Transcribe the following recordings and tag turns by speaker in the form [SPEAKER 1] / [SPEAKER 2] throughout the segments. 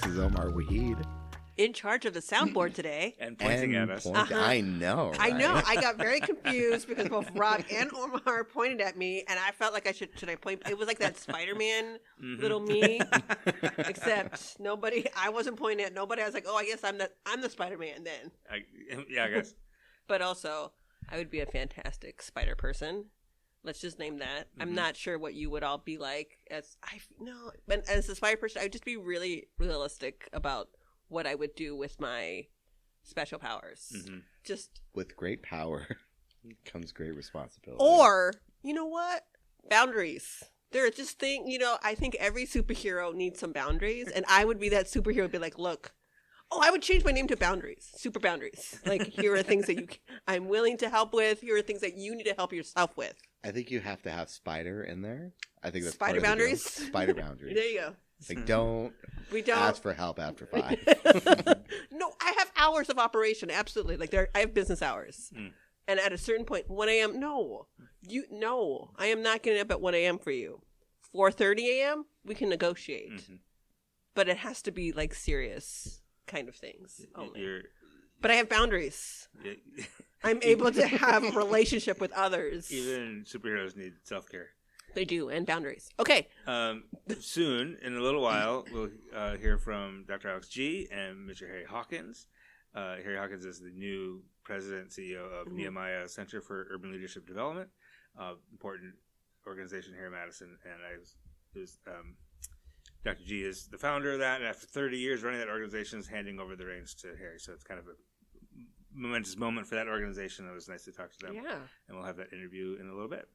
[SPEAKER 1] This is Omar Waheed.
[SPEAKER 2] In charge of the soundboard today.
[SPEAKER 3] And pointing at us.
[SPEAKER 1] I know.
[SPEAKER 2] I know.
[SPEAKER 1] right?
[SPEAKER 2] I got very confused because both Rob and Omar pointed at me, and I felt like I should I point? It was like that Spider-Man little me, except nobody. I wasn't pointing at nobody. I was like, oh, I guess I'm the Spider-Man then.
[SPEAKER 3] I guess.
[SPEAKER 2] But also, I would be a fantastic spider person. Let's just name that. I'm not sure what you would all be like but as a spider person, I would just be really realistic about what I would do with my special powers. Just
[SPEAKER 1] with great power comes great responsibility.
[SPEAKER 2] Or, you know what? Boundaries. There are just I think every superhero needs some boundaries, and I would be that superhero would be like, look, I would change my name to Boundaries. Super Boundaries. Like, here are things that I'm willing to help with. Here are things that you need to help yourself with. I
[SPEAKER 1] think you have to have spider in there. I think that's
[SPEAKER 2] Spider Boundaries?
[SPEAKER 1] Spider Boundaries.
[SPEAKER 2] There you go.
[SPEAKER 1] Like, we don't ask for help after 5.
[SPEAKER 2] No, I have hours of operation. Absolutely. Like, I have business hours. And at a certain point, 1 a.m., I am not getting up at 1 a.m. for you. 4:30 a.m., we can negotiate. But it has to be, like, serious kind of things only. But I have boundaries. I'm able to have a relationship with others.
[SPEAKER 3] Even superheroes need self-care.
[SPEAKER 2] They do, and boundaries. Okay.
[SPEAKER 3] Soon, in a little while, we'll hear from Dr. Alex Gee and Mr. Harry Hawkins. Harry Hawkins is the new president and CEO of Nehemiah Center for Urban Leadership Development, important organization here in Madison. And Dr. Gee is the founder of that, and after 30 years running that organization, is handing over the reins to Harry. So it's kind of a momentous moment for that organization. It was nice to talk to them.
[SPEAKER 2] Yeah.
[SPEAKER 3] And we'll have that interview in a little bit.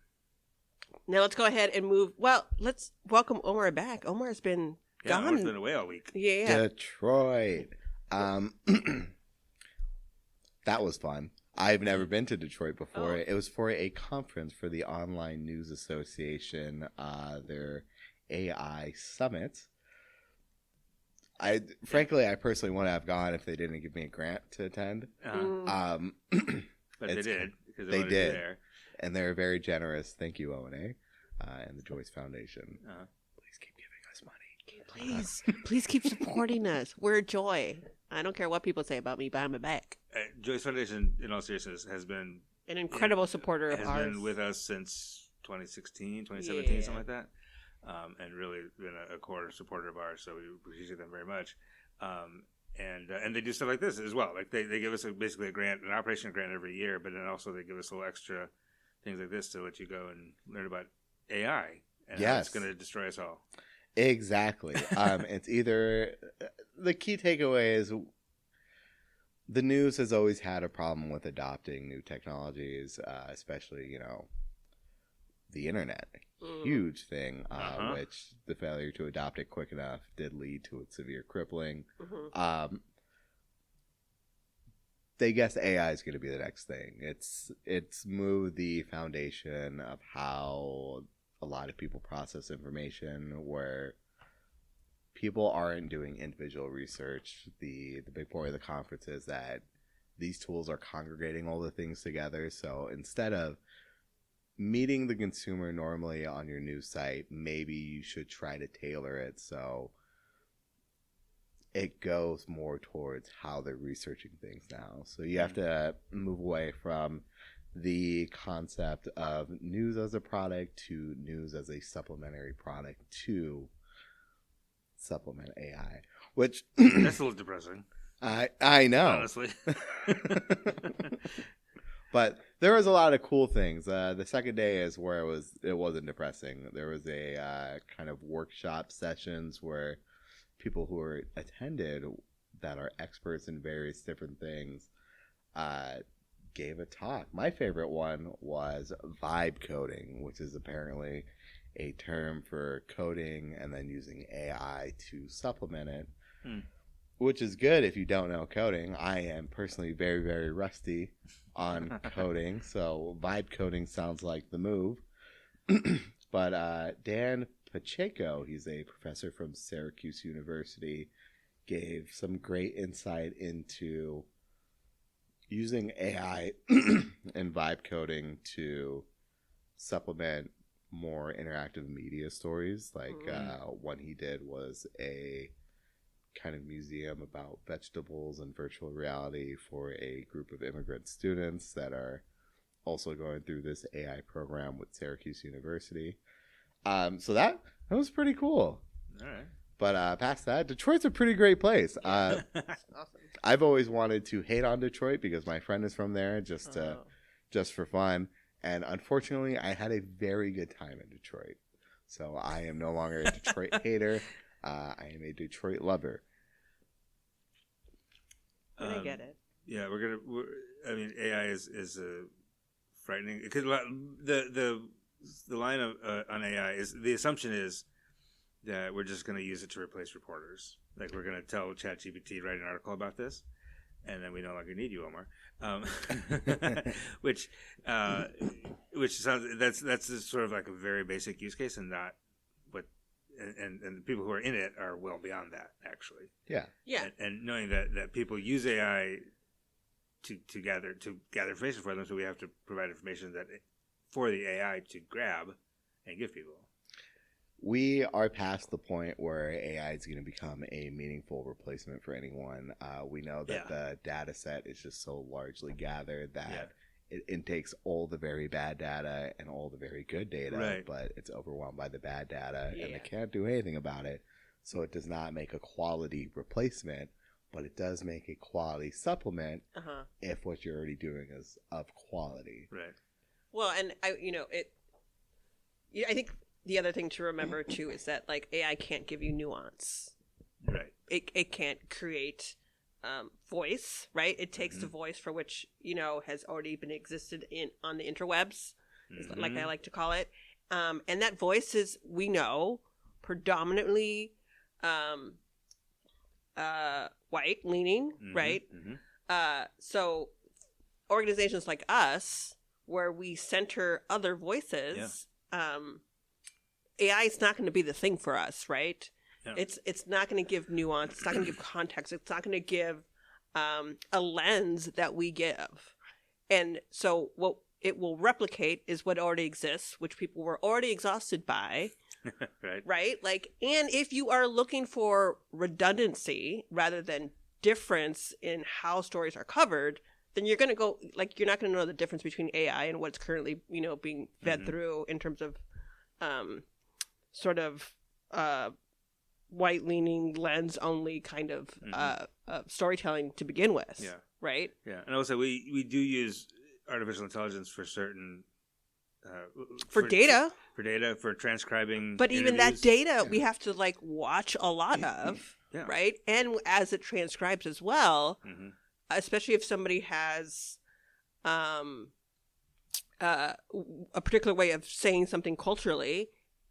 [SPEAKER 2] Now let's go ahead and move. Well, let's welcome Omar back. Omar's been gone.
[SPEAKER 3] Omar's been away all week.
[SPEAKER 2] Yeah.
[SPEAKER 1] Detroit. That was fun. I've never been to Detroit before.
[SPEAKER 2] Oh.
[SPEAKER 1] It was for a conference for the Online News Association, their AI Summit. I personally wouldn't have gone if they didn't give me a grant to attend.
[SPEAKER 3] But they did. Because
[SPEAKER 1] they did.
[SPEAKER 3] There.
[SPEAKER 1] And they're very generous. Thank you, O&A, and the Joyce Foundation. Please keep giving us money.
[SPEAKER 2] Please keep supporting us. We're a joy. I don't care what people say about me behind my back.
[SPEAKER 3] Joyce Foundation, in all seriousness, has been
[SPEAKER 2] an incredible supporter of ours.
[SPEAKER 3] Has been with us since 2016, 2017, something like that. And really been a core supporter of ours, so we appreciate them very much. And they do stuff like this as well. Like they give us basically a grant, an operation grant every year, but then also they give us little extra things like this to let you go and learn about AI and how it's going to destroy us all.
[SPEAKER 1] Exactly. It's either the key takeaway is the news has always had a problem with adopting new technologies, especially the internet. Huge thing, which the failure to adopt it quick enough did lead to its severe crippling. They guess AI is going to be the next thing. It's moved the foundation of how a lot of people process information, where people aren't doing individual research. The big point of the conference is that these tools are congregating all the things together. So instead of meeting the consumer normally on your news site, maybe you should try to tailor it so it goes more towards how they're researching things now. So you have to move away from the concept of news as a product to news as a supplementary product to supplement AI, which
[SPEAKER 3] that's a little depressing.
[SPEAKER 1] I know,
[SPEAKER 3] honestly.
[SPEAKER 1] But there was a lot of cool things. The second day is where it wasn't depressing. There was a kind of workshop sessions where people who were attended that are experts in various different things gave a talk. My favorite one was vibe coding, which is apparently a term for coding and then using AI to supplement it, which is good if you don't know coding. I am personally very, very rusty on coding, so vibe coding sounds like the move. But Dan Pacheco, he's a professor from Syracuse University, gave some great insight into using AI and vibe coding to supplement more interactive media stories. Like one he did was a kind of museum about vegetables and virtual reality for a group of immigrant students that are also going through this AI program with Syracuse University. So that was pretty cool.
[SPEAKER 3] All right.
[SPEAKER 1] But past that, Detroit's a pretty great place.
[SPEAKER 2] Awesome.
[SPEAKER 1] I've always wanted to hate on Detroit because my friend is from there, just for fun. And unfortunately, I had a very good time in Detroit. So I am no longer a Detroit hater. I am a Detroit lover.
[SPEAKER 2] I get it.
[SPEAKER 3] Yeah, I mean, AI is frightening because the line of on AI is the assumption is that we're just going to use it to replace reporters. Like we're going to tell ChatGPT write an article about this, and then we no longer need you, Omar. Which sounds that's sort of like a very basic use case, and not what and the people who are in it are well beyond that actually.
[SPEAKER 2] Yeah.
[SPEAKER 3] And knowing that people use AI to gather information for them, so we have to provide information for the AI to grab and give people.
[SPEAKER 1] We are past the point where AI is going to become a meaningful replacement for anyone. We know that the data set is just so largely gathered that it intakes all the very bad data and all the very good data, but it's overwhelmed by the bad data and they can't do anything about it. So it does not make a quality replacement, but it does make a quality supplement if what you're already doing is of quality.
[SPEAKER 3] Right.
[SPEAKER 2] Well, and I think the other thing to remember too is that like AI can't give you nuance.
[SPEAKER 3] Right.
[SPEAKER 2] It can't create voice, right? It takes the voice for which has already been existed on the interwebs, like I like to call it, and that voice is, we know, predominantly white leaning, right? So organizations like us, where we center other voices, AI is not going to be the thing for us, right? Yeah. It's not going to give nuance. It's not going to give context. It's not going to give a lens that we give. And so what it will replicate is what already exists, which people were already exhausted by. Right? Like, and if you are looking for redundancy rather than difference in how stories are covered, then you're going to go, like, you're not going to know the difference between AI and what's currently, being fed through in terms of sort of white-leaning, lens-only kind of storytelling to begin with. Yeah. Right?
[SPEAKER 3] Yeah. And also, we do use artificial intelligence for certain...
[SPEAKER 2] for data.
[SPEAKER 3] For data, for transcribing
[SPEAKER 2] But
[SPEAKER 3] interviews.
[SPEAKER 2] even that data, we have to, like, watch a lot of, right? And as it transcribes as well, especially if somebody has... a particular way of saying something culturally,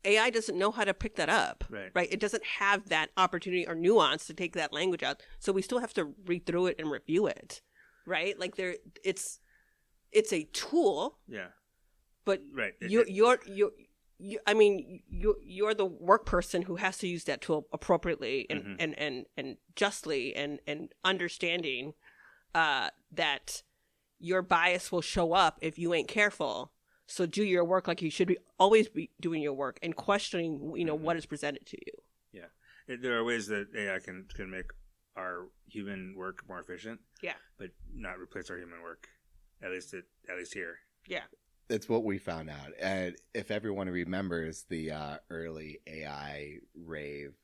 [SPEAKER 2] AI doesn't know how to pick that up, right? It doesn't have that opportunity or nuance to take that language out. So we still have to read through it and review it, right? Like it's a tool, but you're the work person who has to use that tool appropriately and justly and understanding that your bias will show up if you ain't careful. So do your work like you should always be doing your work and questioning, what is presented to you.
[SPEAKER 3] Yeah. There are ways that AI can make our human work more efficient. Yeah. But not replace our human work, at least here.
[SPEAKER 2] Yeah.
[SPEAKER 1] That's what we found out. And if everyone remembers the early AI rave,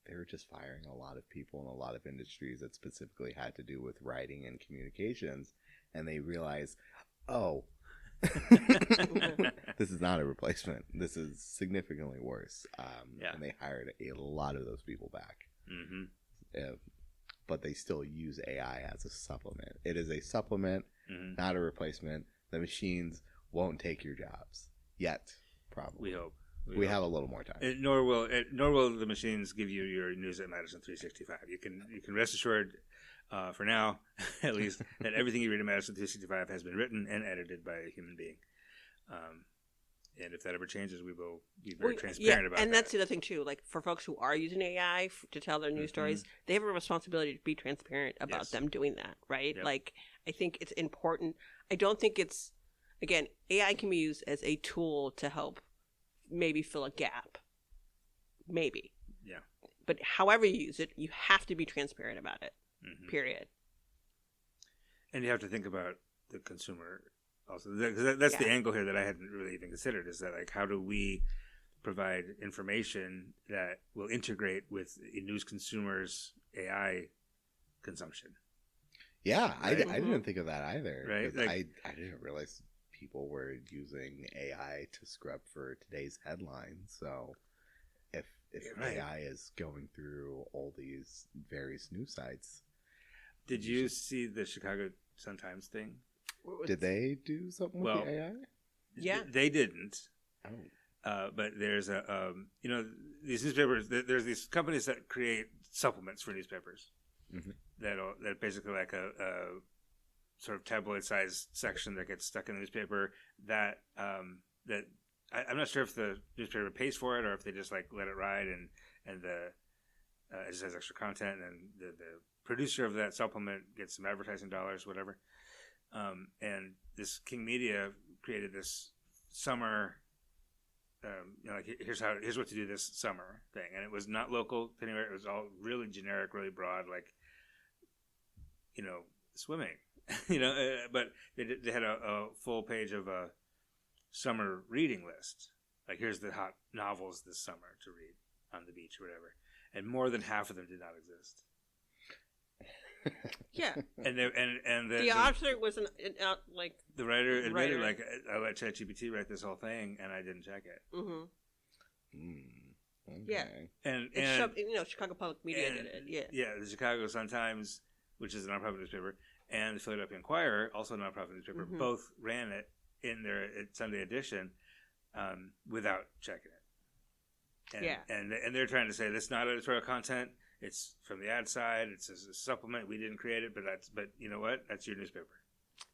[SPEAKER 1] they were just firing a lot of people in a lot of industries that specifically had to do with writing and communications. And they realized, this is not a replacement. This is significantly worse. And they hired a lot of those people back. But they still use AI as a supplement. It is a supplement, not a replacement. The machines won't take your jobs yet, probably.
[SPEAKER 3] We hope.
[SPEAKER 1] We have a little more time.
[SPEAKER 3] Nor will the machines give you your news at Madison 365. You can rest assured, for now, at least, that everything you read in Madison 365 has been written and edited by a human being. And if that ever changes, we will be very transparent about that.
[SPEAKER 2] And that's the other thing, too. Like, for folks who are using AI to tell their news stories, they have a responsibility to be transparent about them doing that, right? Yep. Like, I think it's important. I don't think it's, again, AI can be used as a tool to help maybe fill a gap. Maybe.
[SPEAKER 3] Yeah.
[SPEAKER 2] But however you use it, you have to be transparent about it. Period.
[SPEAKER 3] And you have to think about the consumer also. That's the angle here that I hadn't really even considered, is that like, how do we provide information that will integrate with a news consumer's AI consumption?
[SPEAKER 1] Yeah,
[SPEAKER 3] Right?
[SPEAKER 1] I didn't think of that either.
[SPEAKER 3] Right,
[SPEAKER 1] 'Cause
[SPEAKER 3] like-
[SPEAKER 1] I didn't realize people were using AI to scrub for today's headlines. So if
[SPEAKER 3] Right.
[SPEAKER 1] AI is going through all these various news sites,
[SPEAKER 3] Did you see the Chicago Sun-Times thing?
[SPEAKER 1] did they do something with
[SPEAKER 3] Well,
[SPEAKER 1] the AI?
[SPEAKER 2] Yeah.
[SPEAKER 3] They didn't.
[SPEAKER 1] Oh.
[SPEAKER 3] But there's these newspapers. There's these companies that create supplements for newspapers.
[SPEAKER 1] Mhm.
[SPEAKER 3] That basically like a sort of tabloid-sized section that gets stuck in the newspaper. That I'm not sure if the newspaper pays for it or if they just like let it ride and the it just has extra content, and the producer of that supplement gets some advertising dollars, whatever. And this King Media created this summer. Like here's what to do this summer thing, and it was not local to anywhere. It was all really generic, really broad, like swimming, But they had a full page of a summer reading list. Like here's the hot novels this summer to read on the beach or whatever, and more than half of them did not exist.
[SPEAKER 2] Yeah.
[SPEAKER 3] And
[SPEAKER 2] The author was like
[SPEAKER 3] the writer admitted,
[SPEAKER 2] writer.
[SPEAKER 3] like, I let ChatGPT write this whole thing, and I didn't check it.
[SPEAKER 1] Okay.
[SPEAKER 2] Yeah.
[SPEAKER 3] And
[SPEAKER 2] Chicago Public Media did it. Yeah.
[SPEAKER 3] Yeah, the Chicago Sun-Times, which is a nonprofit newspaper, and the Philadelphia Inquirer, also a nonprofit newspaper, both ran it in their Sunday edition without checking it. And they're trying to say that's not editorial content. It's from the ad side. It's a supplement. We didn't create it, but you know what? That's your newspaper.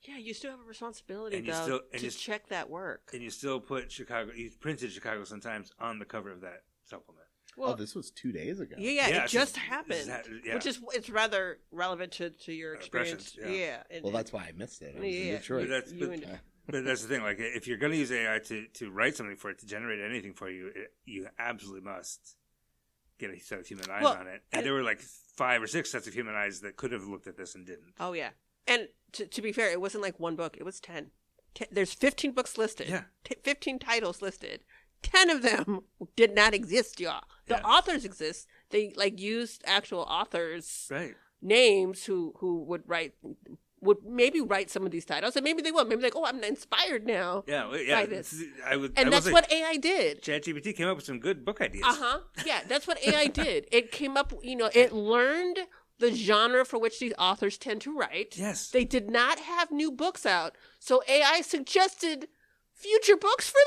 [SPEAKER 2] Yeah, you still have a responsibility to check that work.
[SPEAKER 3] And you still put you printed Chicago Sun-Times on the cover of that supplement.
[SPEAKER 2] Well,
[SPEAKER 1] this was 2 days ago.
[SPEAKER 2] Yeah, it just happened, which is it's rather relevant to your experience.
[SPEAKER 3] Yeah.
[SPEAKER 1] Well, that's why I missed it. I was in Detroit.
[SPEAKER 3] But that's the thing. Like, if you're going to use AI to write something for it, to generate anything for you, you absolutely must get a set of human eyes on it. And there were like 5 or 6 sets of human eyes that could have looked at this and didn't.
[SPEAKER 2] Oh, yeah. And to be fair, it wasn't like one book. It was 10. There's 15 books listed.
[SPEAKER 3] Yeah.
[SPEAKER 2] 15 titles listed. 10 of them did not exist, y'all. The authors exist. They used actual authors' names who would maybe write some of these titles, and maybe they will. Maybe like, I'm inspired now by this. That's what AI did.
[SPEAKER 3] ChatGPT came up with some good book ideas.
[SPEAKER 2] Yeah, that's what AI did. It came up, it learned the genre for which these authors tend to write.
[SPEAKER 3] Yes.
[SPEAKER 2] They did not have new books out, so AI suggested future books for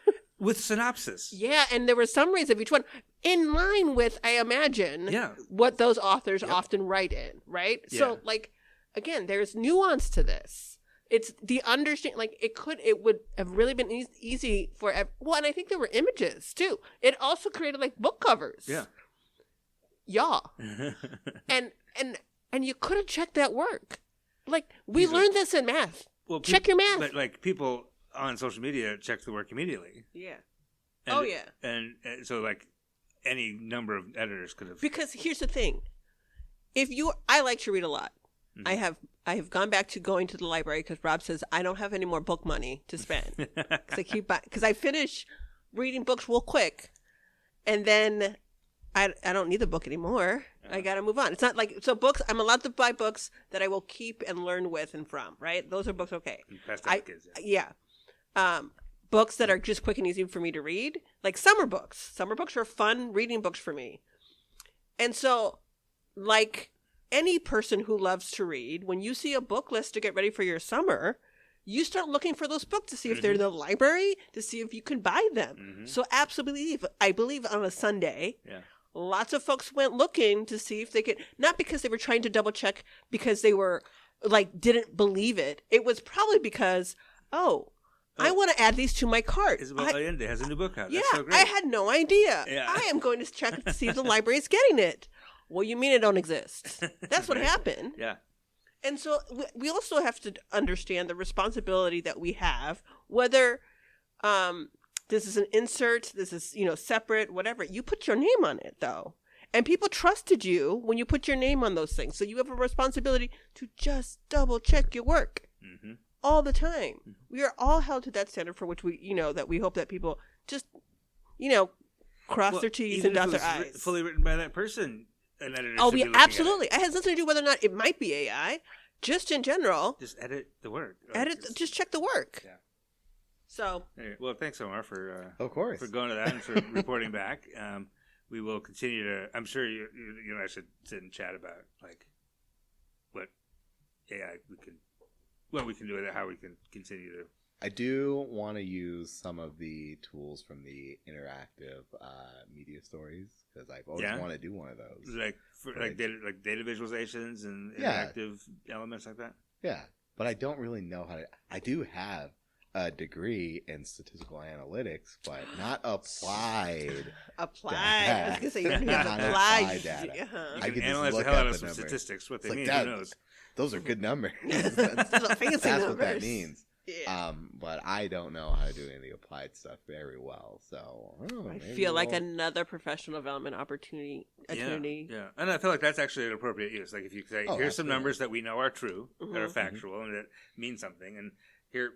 [SPEAKER 2] them.
[SPEAKER 3] With synopsis.
[SPEAKER 2] Yeah, and there were summaries of each one in line with, I imagine, what those authors often write in, right?
[SPEAKER 3] Yeah.
[SPEAKER 2] So, again, there's nuance to this. It's the understanding, it would have really been easy for, and I think there were images, too. It also created, book covers.
[SPEAKER 3] Yeah.
[SPEAKER 2] And you could have checked that work. We learned this in math.
[SPEAKER 3] Well,
[SPEAKER 2] check your math.
[SPEAKER 3] But, people on social media check the work immediately.
[SPEAKER 2] Yeah.
[SPEAKER 3] And, And so, any number of editors could have.
[SPEAKER 2] Because here's the thing. I like to read a lot. Mm-hmm. I have gone back to going to the library because Rob says I don't have any more book money to spend. Because I finish reading books real quick, and then I don't need the book anymore. I got to move on. It's not books. I'm allowed to buy books that I will keep and learn with and from. Right? Those are books. Okay. Books that are just quick and easy for me to read, like summer books. Summer books are fun reading books for me. And so, any person who loves to read, when you see a book list to get ready for your summer, you start looking for those books to see if they're in the library, to see if you can buy them. Mm-hmm. So absolutely, I believe on a Sunday, lots of folks went looking to see if they could, not because they were trying to double check because they were didn't believe it. It was probably because, I want to add these to my cart.
[SPEAKER 3] Isabel Allende has a new book out.
[SPEAKER 2] Yeah,
[SPEAKER 3] That's so great.
[SPEAKER 2] I had no idea.
[SPEAKER 3] Yeah.
[SPEAKER 2] I am going to check to see if the library is getting it. Well, you mean it don't exist. That's what happened.
[SPEAKER 3] Yeah.
[SPEAKER 2] And so we also have to understand the responsibility that we have, whether this is an insert, this is, separate, whatever. You put your name on it, though. And people trusted you when you put your name on those things. So you have a responsibility to just double check your work all the time. We are all held to that standard for which that we hope that people just, cross their T's and dot their I's.
[SPEAKER 3] Fully written by that person. An editor
[SPEAKER 2] Oh,
[SPEAKER 3] should be looking
[SPEAKER 2] absolutely.
[SPEAKER 3] at
[SPEAKER 2] It has nothing to do whether or not it might be AI. Just in general.
[SPEAKER 3] Just edit the work.
[SPEAKER 2] Just check the work.
[SPEAKER 3] Yeah.
[SPEAKER 2] So.
[SPEAKER 3] Anyway, well, thanks, Omar, for
[SPEAKER 1] of course,
[SPEAKER 3] for going to that and for reporting back. We will continue to. I'm sure you and I should sit and chat about like what AI we can do with it, how we can continue to.
[SPEAKER 1] I do want to use some of the tools from the interactive media stories because I've always wanted to do one of those,
[SPEAKER 3] like data visualizations and interactive elements like that.
[SPEAKER 1] Yeah, but I don't really know how to. I do have a degree in statistical analytics, but not applied.
[SPEAKER 2] Applied. I was going to say you have applied
[SPEAKER 1] data.
[SPEAKER 3] I can analyze the hell out of some statistics. What they mean, who knows?
[SPEAKER 1] Those are good numbers.
[SPEAKER 2] That's
[SPEAKER 1] what that means. Yeah. But I don't know how to do any of the applied stuff very well. So
[SPEAKER 2] I feel like another professional development opportunity.
[SPEAKER 3] Yeah, and I feel like that's actually an appropriate use. Like if you say, here's some numbers that we know are true, that are factual, and that mean something, and here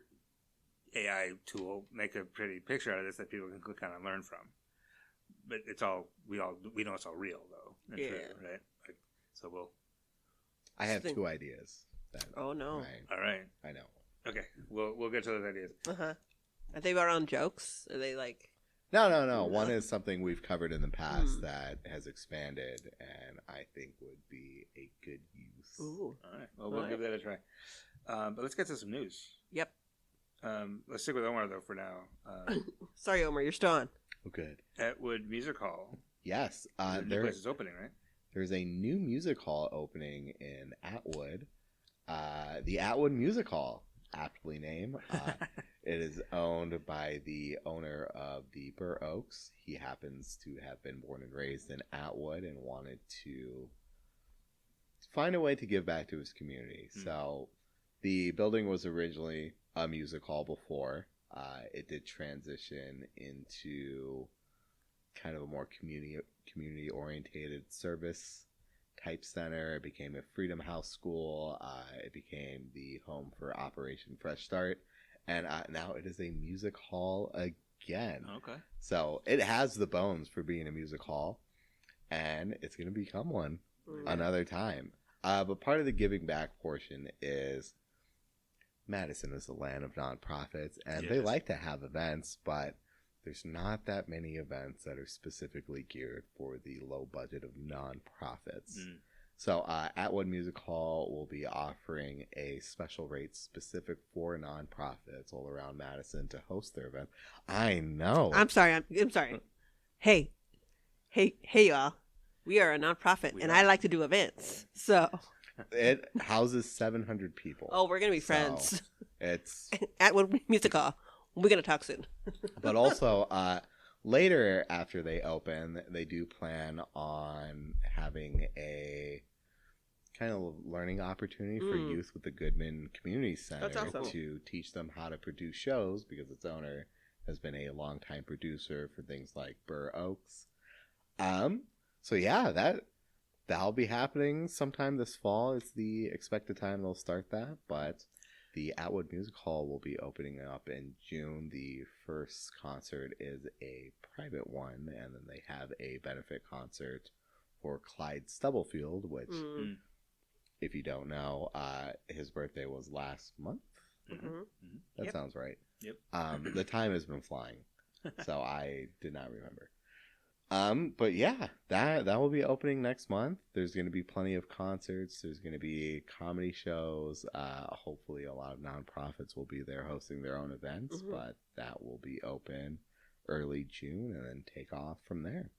[SPEAKER 3] AI tool make a pretty picture out of this that people can click on and learn from. But it's all we know it's all real though. And true, right? Like, so we'll.
[SPEAKER 1] I have two ideas.
[SPEAKER 2] Oh no!
[SPEAKER 3] All right,
[SPEAKER 1] I know.
[SPEAKER 3] Okay, we'll get to those ideas.
[SPEAKER 2] Are they around jokes? Are they like?
[SPEAKER 1] No. One is something we've covered in the past that has expanded, and I think would be a good use.
[SPEAKER 2] Ooh.
[SPEAKER 3] All right. Well, we'll give that a try. But let's get to some news.
[SPEAKER 2] Yep.
[SPEAKER 3] Let's stick with Omar though for now.
[SPEAKER 2] Sorry, Omar, you're still on.
[SPEAKER 1] Oh, good.
[SPEAKER 3] Atwood Music Hall.
[SPEAKER 1] Yes.
[SPEAKER 3] The new place is opening, right?
[SPEAKER 1] There's a new music hall opening in Atwood. The Atwood Music Hall. Aptly named. It is owned by the owner of the Burr Oaks. He happens to have been born and raised in Atwood and wanted to find a way to give back to his community. So the building was originally a music hall before. It did transition into kind of a more community orientated service type center. It became a Freedom House school. It became the home for Operation Fresh Start, and now it is a music hall again.
[SPEAKER 3] Okay.
[SPEAKER 1] So it has the bones for being a music hall, and it's going to become one another time. But part of the giving back portion is Madison is the land of nonprofits, and they like to have events, but there's not that many events that are specifically geared for the low budget of nonprofits. So Atwood Music Hall will be offering a special rate specific for nonprofits all around Madison to host their event. I know.
[SPEAKER 2] I'm sorry. I'm sorry. Hey, y'all. We are a nonprofit, and I like to do events. So
[SPEAKER 1] it houses 700 people.
[SPEAKER 2] Oh, we're gonna be friends.
[SPEAKER 1] It's
[SPEAKER 2] Atwood Music Hall. We're going to talk soon.
[SPEAKER 1] But also, later after they open, they do plan on having a kind of learning opportunity for youth with the Goodman Community Center to teach them how to produce shows because its owner has been a longtime producer for things like Burr Oaks. So yeah, that'll be happening sometime this fall. It's the expected time they'll start that, but the Atwood Music Hall will be opening up in June. The first concert is a private one, and then they have a benefit concert for Clyde Stubblefield, which, if you don't know, his birthday was last month. That sounds right.
[SPEAKER 3] Yep.
[SPEAKER 1] The time has been flying, so I did not remember. But yeah, that will be opening next month. There's going to be plenty of concerts. There's going to be comedy shows. Hopefully a lot of nonprofits will be there hosting their own events, but that will be open early June and then take off from there.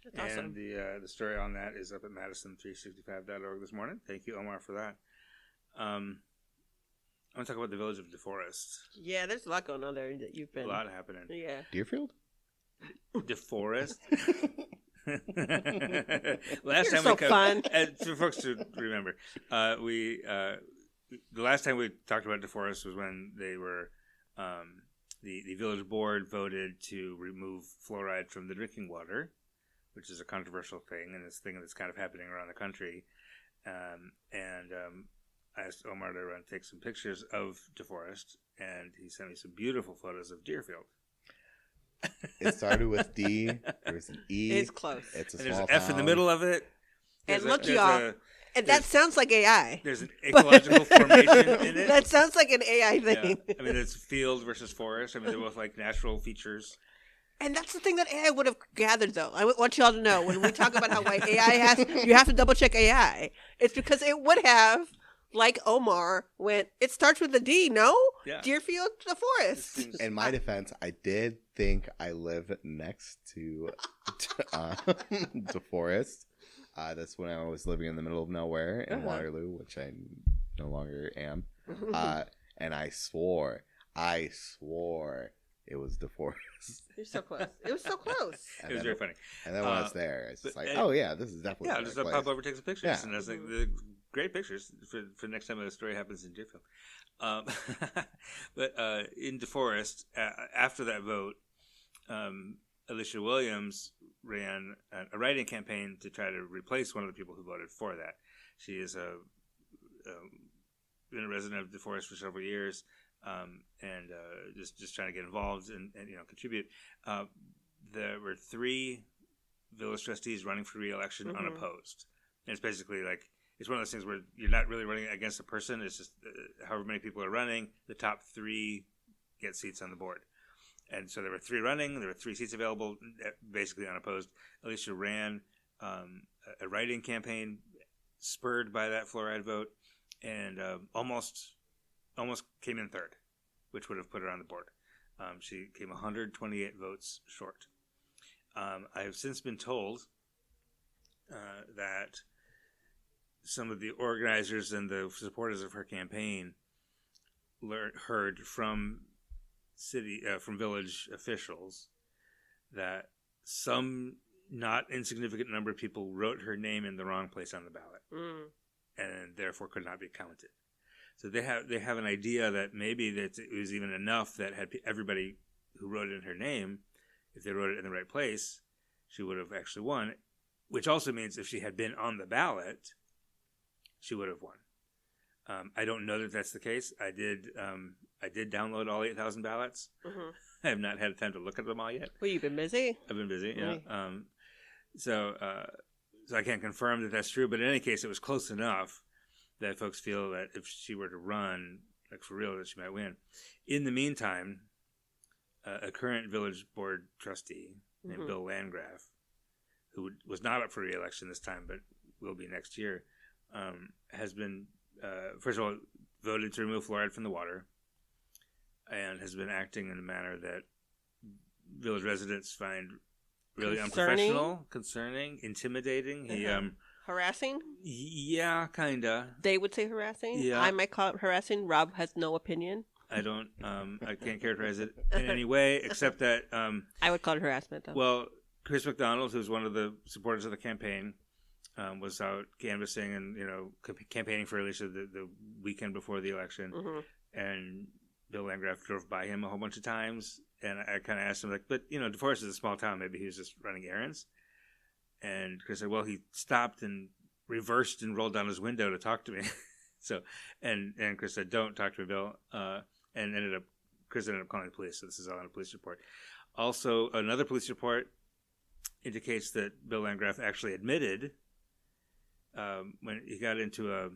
[SPEAKER 2] That's awesome.
[SPEAKER 3] And the story on that is up at madison365.org this morning. Thank you, Omar, for that. I want to talk about the village of DeForest.
[SPEAKER 2] Yeah, there's a lot going on there that you've been.
[SPEAKER 3] A lot happening.
[SPEAKER 2] Yeah.
[SPEAKER 1] Deerfield?
[SPEAKER 3] DeForest.
[SPEAKER 2] Last time fun.
[SPEAKER 3] For folks to remember, the last time we talked about DeForest was when they were the village board voted to remove fluoride from the drinking water, which is a controversial thing, and this thing that's kind of happening around the country. I asked Omar to run take some pictures of DeForest, and he sent me some beautiful photos of Deerfield.
[SPEAKER 1] It started with D. There's an E.
[SPEAKER 2] It's close.
[SPEAKER 1] It's a
[SPEAKER 3] And there's
[SPEAKER 1] small
[SPEAKER 3] an F in the middle of it.
[SPEAKER 2] And look, y'all. And that sounds like AI.
[SPEAKER 3] There's an ecological formation in it.
[SPEAKER 2] That sounds like an AI thing.
[SPEAKER 3] Yeah. I mean, it's field versus forest. I mean, they're both like natural features.
[SPEAKER 2] And that's the thing that AI would have gathered, though. I want y'all to know, when we talk about how white AI has, you have to double check AI. It's because it would have, like Omar went, it starts with a D, no?
[SPEAKER 3] Yeah.
[SPEAKER 2] Deerfield, the forest.
[SPEAKER 1] In my defense, I did think I live next to the forest. That's when I was living in the middle of nowhere in Waterloo, which I no longer am. And I swore it was the forest.
[SPEAKER 2] You're so close. It was so close.
[SPEAKER 3] It was very funny.
[SPEAKER 1] And then when I was there, it's just like, oh yeah, this is definitely
[SPEAKER 3] I'll just pop over, take some pictures. Yeah. And I was like, the great pictures for next time the story happens in Deerfield. But in DeForest, after that vote, Alicia Williams ran a write-in campaign to try to replace one of the people who voted for that. She is been a resident of DeForest for several years, and just trying to get involved and contribute. There were 3 village trustees running for re-election unopposed. And it's basically like, it's one of those things where you're not really running against a person. It's just however many people are running, the top 3 get seats on the board. And so there were 3 running. There were 3 seats available, basically unopposed. Alicia ran a write-in campaign spurred by that fluoride vote, and almost came in third, which would have put her on the board. She came 128 votes short. I have since been told that some of the organizers and the supporters of her campaign heard from village officials that some not insignificant number of people wrote her name in the wrong place on the ballot, and therefore could not be counted. So they have an idea that maybe that it was even enough that had everybody who wrote in her name, if they wrote it in the right place, she would have actually won. Which also means if she had been on the ballot, she would have won. I don't know that that's the case. I did download all 8,000 ballots. I have not had time to look at them all yet.
[SPEAKER 2] Well, you've been busy.
[SPEAKER 3] I've been busy. Yeah. So I can't confirm that that's true. But in any case, it was close enough that folks feel that if she were to run, like for real, that she might win. In the meantime, a current village board trustee named Bill Landgraf, who was not up for re-election this time, but will be next year, has been, first of all, voted to remove fluoride from the water, and has been acting in a manner that village residents find really unprofessional, concerning, intimidating. He
[SPEAKER 2] harassing?
[SPEAKER 3] Yeah, kinda.
[SPEAKER 2] They would say harassing?
[SPEAKER 3] Yeah.
[SPEAKER 2] I might call it harassing. Rob has no opinion.
[SPEAKER 3] I don't, I can't characterize it in any way, except that...
[SPEAKER 2] I would call it harassment, though.
[SPEAKER 3] Well, Chris McDonald, who's one of the supporters of the campaign, was out canvassing and, campaigning for Alicia the weekend before the election. And Bill Landgraf drove by him a whole bunch of times. And I kind of asked him, but, DeForest is a small town. Maybe he was just running errands. And Chris said, well, he stopped and reversed and rolled down his window to talk to me. So, and Chris said, don't talk to me, Bill. And Chris ended up calling the police. So this is all in a police report. Also, another police report indicates that Bill Landgraf actually admitted when he got into a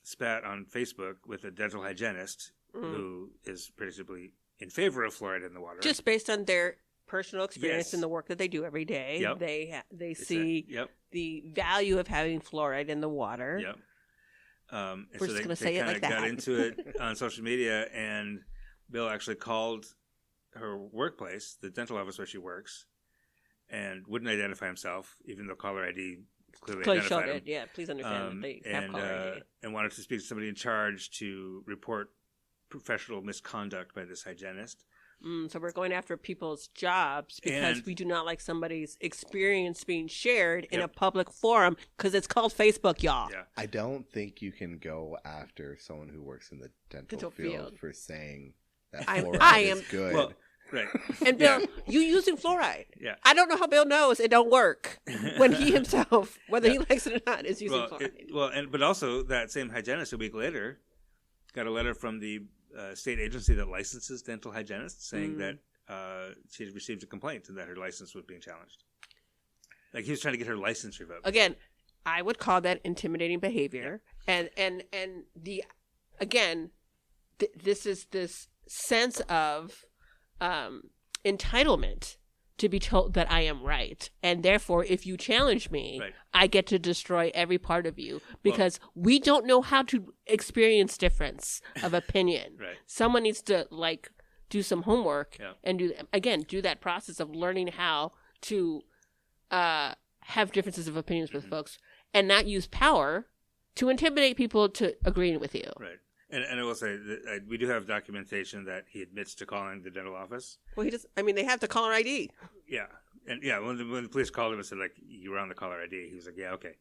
[SPEAKER 3] spat on Facebook with a dental hygienist who is principally in favor of fluoride in the water.
[SPEAKER 2] Just based on their personal experience in the work that they do every day.
[SPEAKER 3] Yep.
[SPEAKER 2] They see the value of having fluoride in the water.
[SPEAKER 3] Yep. And
[SPEAKER 2] We're just going to say it like that.
[SPEAKER 3] Got into it on social media, and Bill actually called her workplace, the dental office where she works, and wouldn't identify himself, even though caller ID clearly identified him.
[SPEAKER 2] Yeah, please understand that they have caller ID.
[SPEAKER 3] And wanted to speak to somebody in charge to report professional misconduct by this hygienist.
[SPEAKER 2] So we're going after people's jobs because we do not like somebody's experience being shared in a public forum because it's called Facebook, y'all.
[SPEAKER 3] Yeah.
[SPEAKER 1] I don't think you can go after someone who works in the dental field for saying that fluoride is good.
[SPEAKER 3] Well, Right.
[SPEAKER 2] And Bill, you using fluoride.
[SPEAKER 3] Yeah.
[SPEAKER 2] I don't know how Bill knows it don't work when he himself, whether he likes it or not, is using
[SPEAKER 3] Well,
[SPEAKER 2] fluoride.
[SPEAKER 3] but also that same hygienist a week later got a letter from the state agency that licenses dental hygienists saying that she had received a complaint and that her license was being challenged. Like he was trying to get her license revoked.
[SPEAKER 2] Again, I would call that intimidating behavior. Yeah. And the again, this is this sense of entitlement to be told that I am right, and therefore, if you challenge me, I get to destroy every part of you because we don't know how to experience difference of opinion.
[SPEAKER 3] Right.
[SPEAKER 2] Someone needs to do some homework and do that process of learning how to have differences of opinions with folks and not use power to intimidate people to agreeing with you.
[SPEAKER 3] Right. And I will say that we do have documentation that he admits to calling the dental office.
[SPEAKER 2] Well, he does. I mean, they have the caller ID.
[SPEAKER 3] Yeah, and when the police called him and said like you were on the caller ID, he was like, yeah, okay,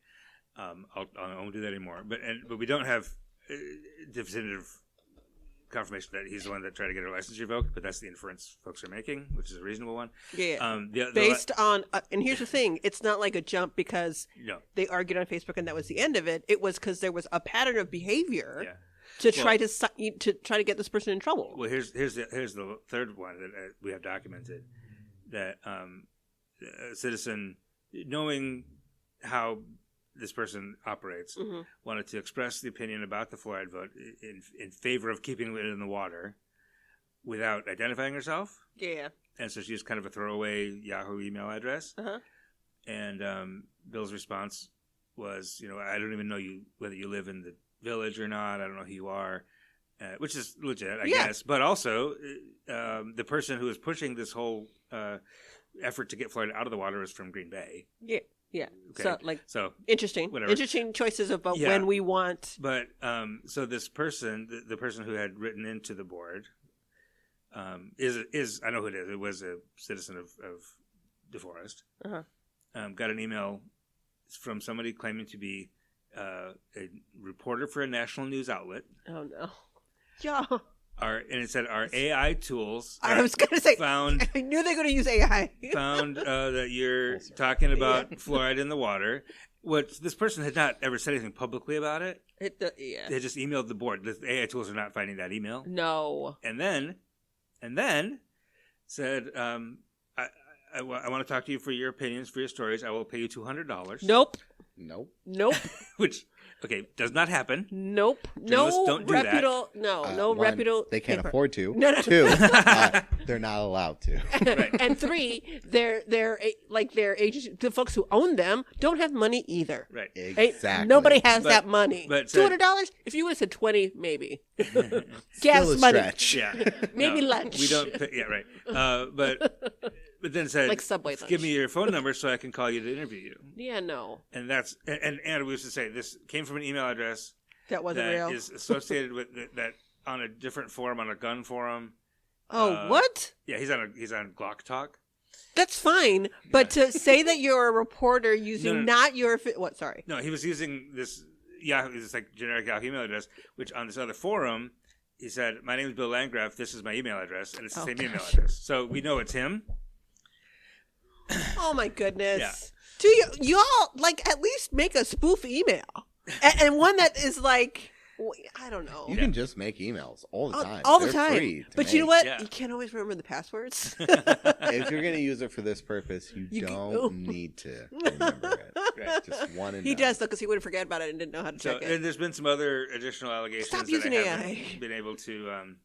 [SPEAKER 3] I won't do that anymore. But we don't have definitive confirmation that he's the one that tried to get her license revoked. But that's the inference folks are making, which is a reasonable one.
[SPEAKER 2] Yeah. Based on, and here's the thing: it's not like a jump because they argued on Facebook and that was the end of it. It was because there was a pattern of behavior.
[SPEAKER 3] Yeah.
[SPEAKER 2] To try to get this person in trouble.
[SPEAKER 3] Well, here's the third one that we have documented that a citizen, knowing how this person operates, wanted to express the opinion about the fluoride vote in favor of keeping it in the water without identifying herself.
[SPEAKER 2] Yeah.
[SPEAKER 3] And so she used kind of a throwaway Yahoo email address.
[SPEAKER 2] Uh-huh.
[SPEAKER 3] And Bill's response was, I don't even know whether you live in the village or not. I don't know who you are, which is legit, I guess. But also, the person who is pushing this whole effort to get fluoride out of the water is from Green Bay.
[SPEAKER 2] Yeah, yeah.
[SPEAKER 3] Okay.
[SPEAKER 2] So interesting.
[SPEAKER 3] Whatever.
[SPEAKER 2] Interesting choices about when we want.
[SPEAKER 3] But so this person, the person who had written into the board, is I know who it is. It was a citizen of DeForest. Got an email from somebody claiming to be a reporter for a national news outlet.
[SPEAKER 2] Oh no! Yeah.
[SPEAKER 3] And it said our AI tools.
[SPEAKER 2] I was going to say.
[SPEAKER 3] Found.
[SPEAKER 2] I knew they were going to use AI.
[SPEAKER 3] Found that you're talking about fluoride in the water. Which this person had not ever said anything publicly about it. They just emailed the board. The AI tools are not finding that email.
[SPEAKER 2] No.
[SPEAKER 3] And then said, I want to talk to you for your opinions, for your stories. I will pay you $200.
[SPEAKER 2] Nope.
[SPEAKER 3] Which, does not happen.
[SPEAKER 2] Nope.
[SPEAKER 3] Journalists don't do
[SPEAKER 2] reputable.
[SPEAKER 3] that.
[SPEAKER 2] No reputable.
[SPEAKER 1] They can't
[SPEAKER 2] paper.
[SPEAKER 1] afford to.
[SPEAKER 2] No.
[SPEAKER 1] 2, they're not allowed to.
[SPEAKER 3] Right.
[SPEAKER 2] And 3, their agency, the folks who own them don't have money either.
[SPEAKER 3] Right.
[SPEAKER 1] Exactly.
[SPEAKER 2] Nobody has that money.
[SPEAKER 3] But
[SPEAKER 2] $200. If you would have said 20, maybe. Gas
[SPEAKER 1] Still a
[SPEAKER 2] money.
[SPEAKER 1] stretch.
[SPEAKER 3] Yeah.
[SPEAKER 2] Maybe lunch.
[SPEAKER 3] We don't. Yeah. Right. But then said,
[SPEAKER 2] like Subway lunch.
[SPEAKER 3] Give me your phone number so I can call you to interview you.
[SPEAKER 2] Yeah. No.
[SPEAKER 3] And that's and we used to say this came from an email address
[SPEAKER 2] that wasn't real.
[SPEAKER 3] That is associated with that on a different forum, on a gun forum.
[SPEAKER 2] Oh, what?
[SPEAKER 3] Yeah, he's on Glock Talk.
[SPEAKER 2] That's fine, but to say that you're a reporter using not your what? Sorry.
[SPEAKER 3] No, he was using this Yahoo, this like generic Yahoo email address, which on this other forum he said, "My name is Bill Landgraf. This is my email address," and it's the same email address. So we know it's him.
[SPEAKER 2] Oh my goodness!
[SPEAKER 3] Yeah.
[SPEAKER 2] Do y'all at least make a spoof email and one that is like I don't know.
[SPEAKER 1] You can just make emails all the time.
[SPEAKER 2] All the
[SPEAKER 1] They're
[SPEAKER 2] time.
[SPEAKER 1] free to
[SPEAKER 2] but
[SPEAKER 1] make.
[SPEAKER 2] you know what?
[SPEAKER 3] Yeah.
[SPEAKER 2] You can't always remember the passwords.
[SPEAKER 1] If you're going to use it for this purpose, you don't need to remember it.
[SPEAKER 3] Right.
[SPEAKER 1] Just one and
[SPEAKER 2] He
[SPEAKER 1] done.
[SPEAKER 2] does though because he would forget about it and didn't know how to check it.
[SPEAKER 3] And there's been some other additional allegations
[SPEAKER 2] Stop
[SPEAKER 3] that
[SPEAKER 2] using
[SPEAKER 3] I
[SPEAKER 2] AI.
[SPEAKER 3] haven't been able to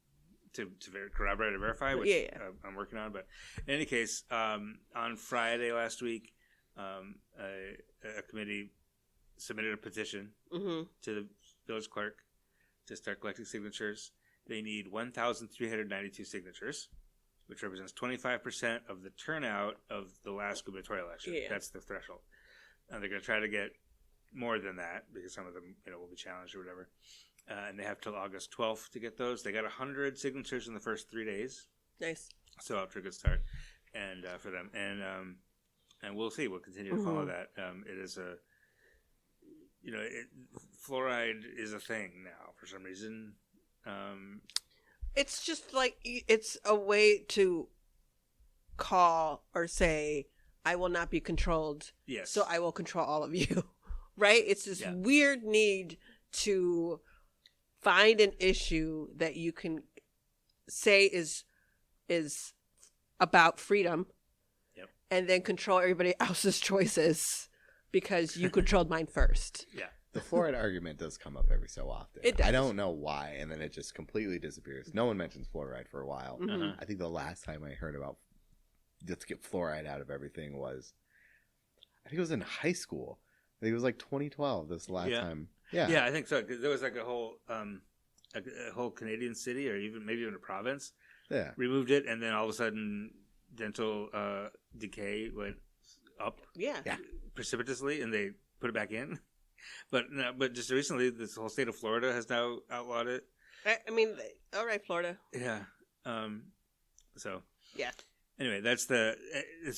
[SPEAKER 3] corroborate or verify, which I'm working on. But in any case, on Friday last week, a committee submitted a petition to the village clerk to start collecting signatures. They need 1,392 signatures, which represents 25% of the turnout of the last gubernatorial election.
[SPEAKER 2] Yeah.
[SPEAKER 3] That's the threshold. And they're going to try to get more than that because some of them will be challenged or whatever. And they have till August 12th to get those. They got 100 signatures in the first 3 days.
[SPEAKER 2] Nice.
[SPEAKER 3] So up to a good start and for them. And we'll see. We'll continue to follow that. It is fluoride is a thing now for some reason.
[SPEAKER 2] It's just like it's a way to call or say, I will not be controlled.
[SPEAKER 3] Yes.
[SPEAKER 2] So I will control all of you. Right? It's this weird need to find an issue that you can say is about freedom, and then control everybody else's choices because you controlled mine first.
[SPEAKER 3] Yeah.
[SPEAKER 1] The fluoride argument does come up every so often.
[SPEAKER 2] It does.
[SPEAKER 1] I don't know why, and then it just completely disappears. No one mentions fluoride for a while.
[SPEAKER 2] Mhm.
[SPEAKER 1] I think the last time I heard about let's get fluoride out of everything was, I think it was in high school. I think it was like 2012. This last time.
[SPEAKER 3] Yeah, I think so. 'Cause there was like a whole Canadian city, or maybe even a province, removed it, and then all of a sudden, dental decay went up, precipitously, and they put it back in. But just recently, this whole state of Florida has now outlawed it.
[SPEAKER 2] I mean, all right, Florida.
[SPEAKER 3] Yeah. So.
[SPEAKER 2] Yeah.
[SPEAKER 3] Anyway, that's so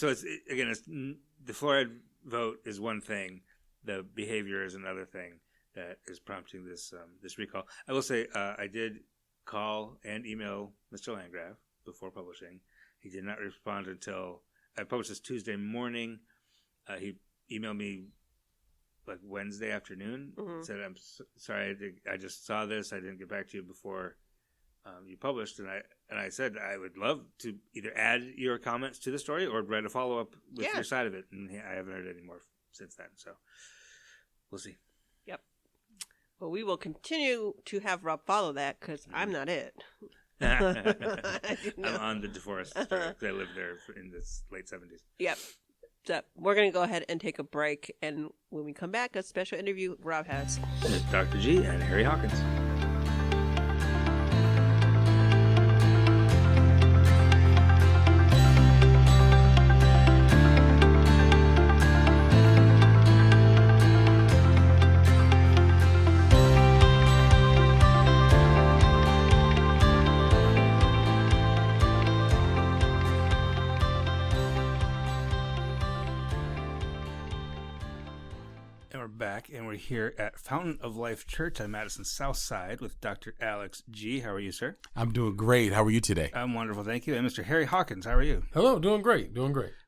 [SPEAKER 3] it's the fluoride vote is one thing, the behavior is another thing that is prompting this recall. I will say I did call and email Mr. Landgraf before publishing. He did not respond until I published this Tuesday morning. He emailed me like Wednesday afternoon. Said, "I'm sorry, I just saw this. I didn't get back to you before you published." And I said I would love to either add your comments to the story or write a follow up with your side of it. And I haven't heard any more since then. So we'll see.
[SPEAKER 2] Yep. Well, we will continue to have Rob follow that because I'm not it.
[SPEAKER 3] I'm on the DeForest story because I lived there in the late 70s.
[SPEAKER 2] Yep. So we're going to go ahead and take a break. And when we come back, a special interview Rob has
[SPEAKER 3] with Dr. Gee and Harry Hawkins. Back, and we're here at Fountain of Life Church on Madison South Side with Dr. Alex Gee. How are you, sir?
[SPEAKER 4] I'm doing great. How are you today?
[SPEAKER 3] I'm wonderful, thank you. And Mr. Harry Hawkins, how are you?
[SPEAKER 4] Hello, doing great.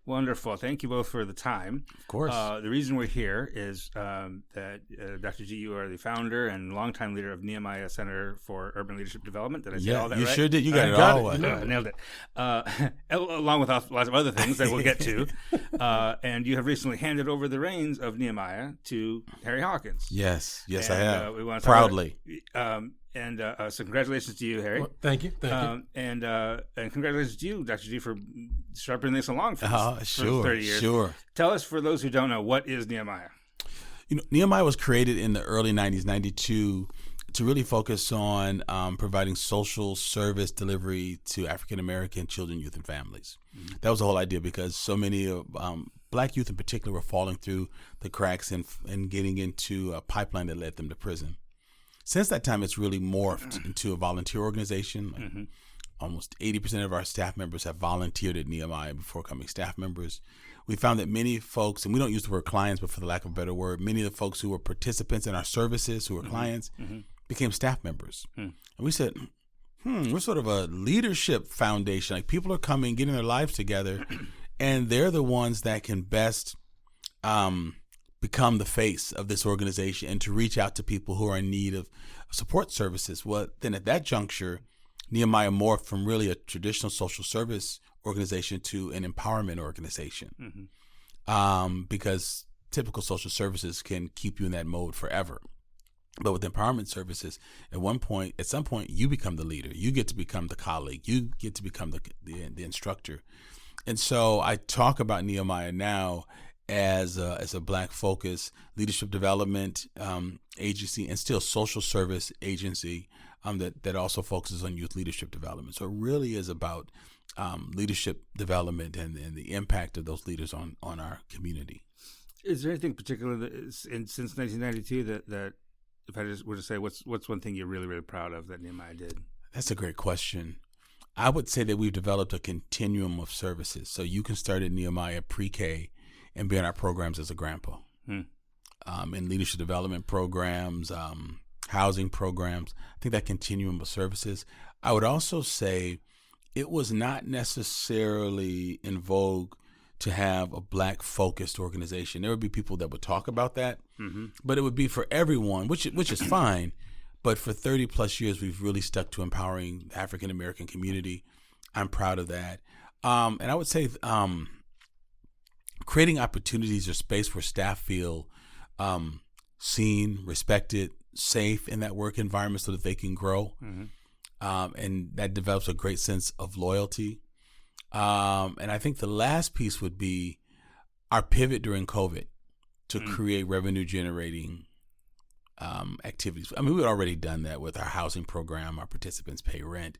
[SPEAKER 3] Wonderful. Thank you both for the time.
[SPEAKER 4] Of course.
[SPEAKER 3] The reason we're here is that Dr. Gee, you are the founder and longtime leader of Nehemiah Center for Urban Leadership Development. Did I say all that right?
[SPEAKER 4] You sure did. You got it all.
[SPEAKER 3] Nailed it. Along with lots of other things that we'll get to. And you have recently handed over the reins of Nehemiah to Harry Hawkins.
[SPEAKER 4] Yes, I have.
[SPEAKER 3] We want to
[SPEAKER 4] proudly.
[SPEAKER 3] So congratulations to you, Harry.
[SPEAKER 4] Well, thank you.
[SPEAKER 3] And congratulations to you, Dr. Gee, for sharpening this along for 30 years.
[SPEAKER 4] Sure.
[SPEAKER 3] Tell us, for those who don't know, what is Nehemiah?
[SPEAKER 4] Nehemiah was created in the early 90s, 92, to really focus on providing social service delivery to African-American children, youth, and families. Mm-hmm. That was the whole idea, because so many of Black youth in particular were falling through the cracks and getting into a pipeline that led them to prison. Since that time, it's really morphed into a volunteer organization. Almost 80% of our staff members have volunteered at Nehemiah before becoming staff members. We found that many folks, and we don't use the word clients, but for the lack of a better word, many of the folks who were participants in our services, who were clients, became staff members. And we said, we're sort of a leadership foundation. Like, people are coming, getting their lives together, and they're the ones that can best become the face of this organization and to reach out to people who are in need of support services. Well, then at that juncture, Nehemiah morphed from really a traditional social service organization to an empowerment organization, because typical social services can keep you in that mode forever. But with empowerment services, at some point, you become the leader. You get to become the colleague. You get to become the instructor. And so I talk about Nehemiah now as a Black focused leadership development agency, and still social service agency that also focuses on youth leadership development. So it really is about leadership development and the impact of those leaders on our community.
[SPEAKER 3] Is there anything particular since 1992 that if I just were to say, what's one thing you're really, really proud of that Nehemiah did?
[SPEAKER 4] That's a great question. I would say that we've developed a continuum of services. So you can start at Nehemiah pre-K and be in our programs as a grandpa, in leadership development programs, housing programs. I think that continuum of services. I would also say it was not necessarily in vogue to have a Black-focused organization. There would be people that would talk about that, but it would be for everyone, which is fine. But for 30 plus years, we've really stuck to empowering the African American community. I'm proud of that. And I would say creating opportunities or space where staff feel seen, respected, safe in that work environment so that they can grow. And that develops a great sense of loyalty. And I think the last piece would be our pivot during COVID to create revenue generating activities. I mean, we'd already done that with our housing program, our participants pay rent.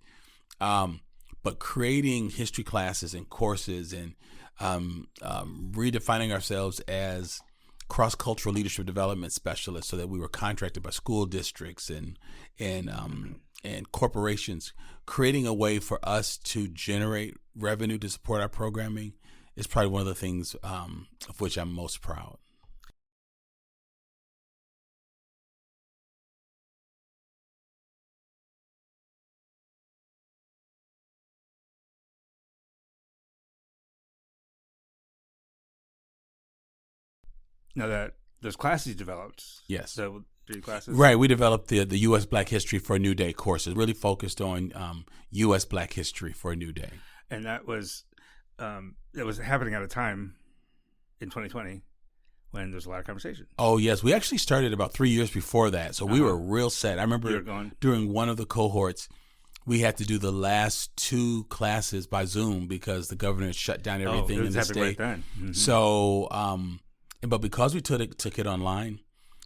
[SPEAKER 4] But creating history classes and courses and redefining ourselves as cross-cultural leadership development specialists so that we were contracted by school districts and corporations, creating a way for us to generate revenue to support our programming is probably one of the things of which I'm most proud.
[SPEAKER 3] Now those classes developed.
[SPEAKER 4] Yes.
[SPEAKER 3] So 3 classes.
[SPEAKER 4] Right. We developed the U.S. Black History for a New Day courses, really focused on U.S. Black History for a New Day.
[SPEAKER 3] And that was happening at a time in 2020 when there's a lot of conversation.
[SPEAKER 4] Oh, yes. We actually started about 3 years before that. So we were real set. I remember during one of the cohorts, we had to do the last 2 classes by Zoom because the governor had shut down everything in the state.
[SPEAKER 3] Right then.
[SPEAKER 4] So, but because we took it online,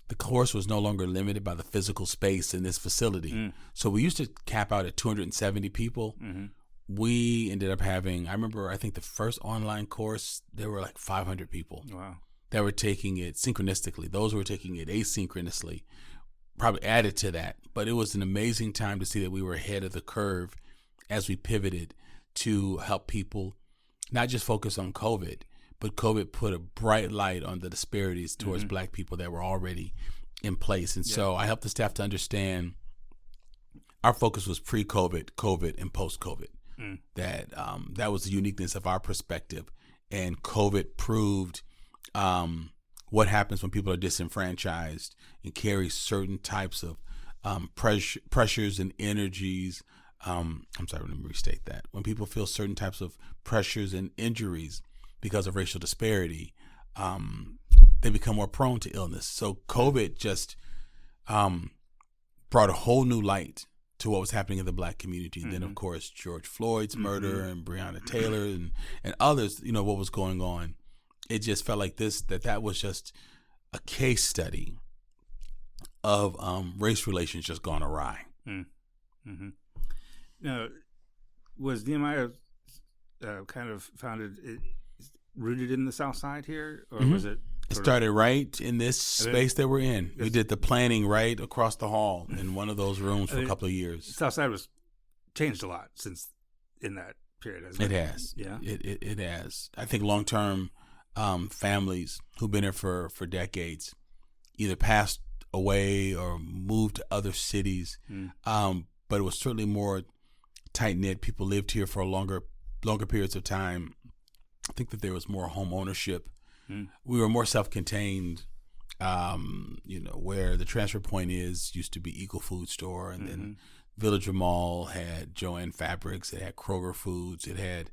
[SPEAKER 4] the course was no longer limited by the physical space in this facility. So we used to cap out at 270 people. We ended up having, I think the first online course, there were like 500 people.
[SPEAKER 3] Wow.
[SPEAKER 4] That were taking it synchronistically. Those who were taking it asynchronously probably added to that. But it was an amazing time to see that we were ahead of the curve as we pivoted to help people not just focus on COVID, but COVID put a bright light on the disparities towards Black people that were already in place. And so I helped the staff to understand our focus was pre-COVID, COVID, and post-COVID. That was the uniqueness of our perspective. And COVID proved what happens when people are disenfranchised and carry certain types of pressures and energies. I'm sorry, let me restate that. When people feel certain types of pressures and injuries because of racial disparity, they become more prone to illness. So COVID just brought a whole new light to what was happening in the Black community. And then, of course, George Floyd's murder and Breonna Taylor and others, what was going on. It just felt like that was just a case study of race relations just gone awry.
[SPEAKER 3] Now, was Nehemiah kind of rooted in the South Side here, or was it?
[SPEAKER 4] It started right in this space that we're in. We did the planning right across the hall in one of those rooms for a couple of years.
[SPEAKER 3] South Side was changed a lot since in that period, hasn't it?
[SPEAKER 4] It has.
[SPEAKER 3] Yeah.
[SPEAKER 4] It has. I think long-term families who've been here for decades either passed away or moved to other cities. But it was certainly more tight-knit. People lived here for longer periods of time. I think that there was more home ownership. We were more self-contained, where the transfer point used to be Eagle Food Store, and then Villager Mall had Joann Fabrics, it had Kroger Foods, it had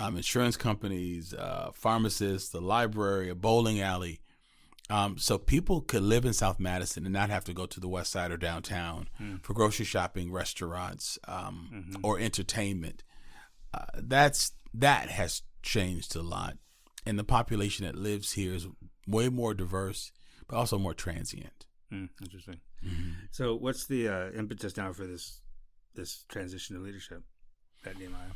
[SPEAKER 4] insurance companies, pharmacists, the library, a bowling alley. So people could live in South Madison and not have to go to the West Side or downtown for grocery shopping, restaurants, or entertainment. That has changed a lot. And the population that lives here is way more diverse, but also more transient.
[SPEAKER 3] Interesting. So what's the impetus now for this transition to leadership at Nehemiah?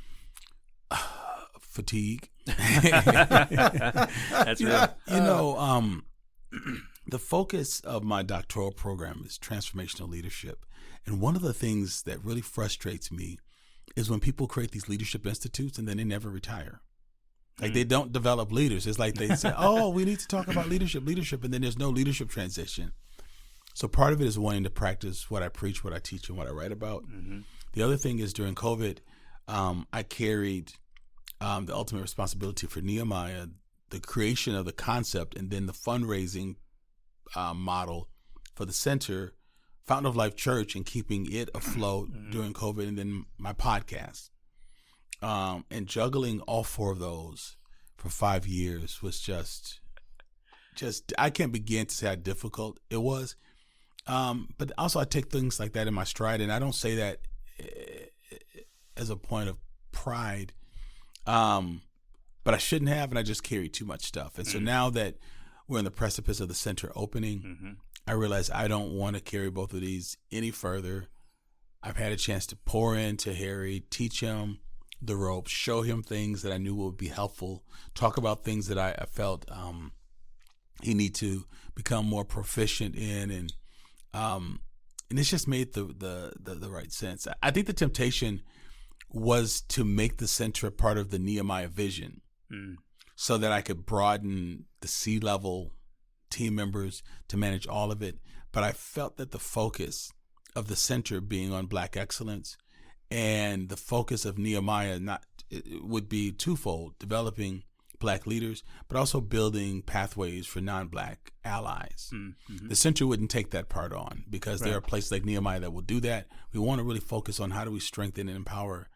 [SPEAKER 4] Fatigue.
[SPEAKER 3] That's real.
[SPEAKER 4] The focus of my doctoral program is transformational leadership. And one of the things that really frustrates me is when people create these leadership institutes and then they never retire. Like they don't develop leaders. It's like they say, oh, we need to talk about leadership, and then there's no leadership transition. So part of it is wanting to practice what I preach, what I teach, and what I write about. The other thing is during COVID, I carried the ultimate responsibility for Nehemiah, the creation of the concept, and then the fundraising model for the center, Fountain of Life Church, and keeping it afloat during COVID, and then my podcast. And juggling all four of those for 5 years was just I can't begin to say how difficult it was. But also I take things like that in my stride, and I don't say that as a point of pride. But I shouldn't have, and I just carried too much stuff. And so now that we're in the precipice of the center opening, I realize I don't want to carry both of these any further. I've had a chance to pour into Harry, teach him the ropes, show him things that I knew would be helpful, talk about things that I felt he need to become more proficient in, and it's just made the right sense. I think the temptation was to make the center a part of the Nehemiah vision, so that I could broaden the C-level team members to manage all of it. But I felt that the focus of the center being on Black excellence, and the focus of Nehemiah would be twofold: developing Black leaders, but also building pathways for non-Black allies. The center wouldn't take that part on, because there are places like Nehemiah that will do that. We want to really focus on how do we strengthen and empower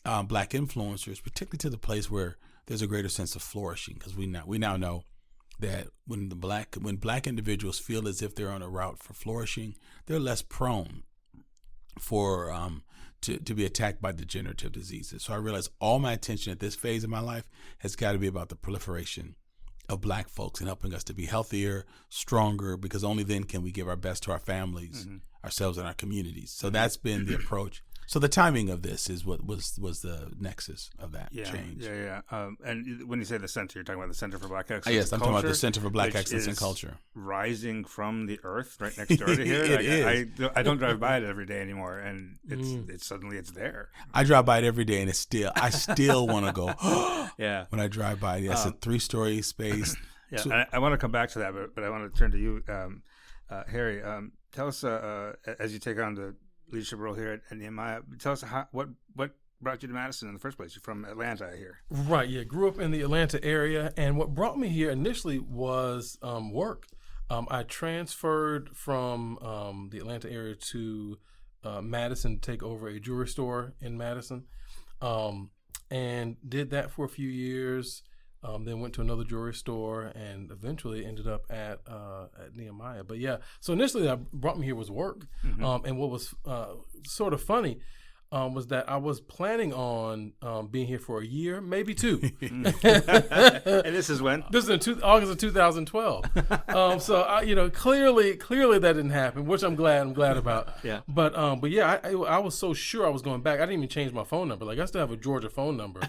[SPEAKER 4] Black influencers, particularly to the place where there's a greater sense of flourishing, because we now know that when Black individuals feel as if they're on a route for flourishing, they're less prone for to be attacked by degenerative diseases. So I realize all my attention at this phase of my life has got to be about the proliferation of Black folks and helping us to be healthier, stronger, because only then can we give our best to our families, ourselves, and our communities. So that's been the approach. So the timing of this is what was the nexus of that change.
[SPEAKER 3] And when you say the center, you're talking about the Center for Black Excellence.
[SPEAKER 4] Yes, I'm talking about the Center for Black Excellence and Culture.
[SPEAKER 3] Rising from the earth right next door to here.
[SPEAKER 4] It is.
[SPEAKER 3] I don't drive by it every day anymore, and it's suddenly it's there.
[SPEAKER 4] I drive by it every day, and I still want to go. When I drive by it. It's a 3-story space.
[SPEAKER 3] I want to come back to that, but I want to turn to you, Harry. Tell us as you take on the leadership role here at Nehemiah. Tell us what brought you to Madison in the first place. You're from Atlanta, I hear.
[SPEAKER 5] Right, yeah. Grew up in the Atlanta area, and what brought me here initially was work. I transferred from the Atlanta area to Madison to take over a jewelry store in Madison, and did that for a few years. Then went to another jewelry store, and eventually ended up at Nehemiah. But yeah, so initially that brought me here was work. And what was sort of funny was that I was planning on being here for a year, maybe 2.
[SPEAKER 3] And this is when?
[SPEAKER 5] This is in August of 2012. So I, clearly that didn't happen, which I'm glad about.
[SPEAKER 3] Yeah.
[SPEAKER 5] But yeah, I was so sure I was going back. I didn't even change my phone number. Like, I still have a Georgia phone number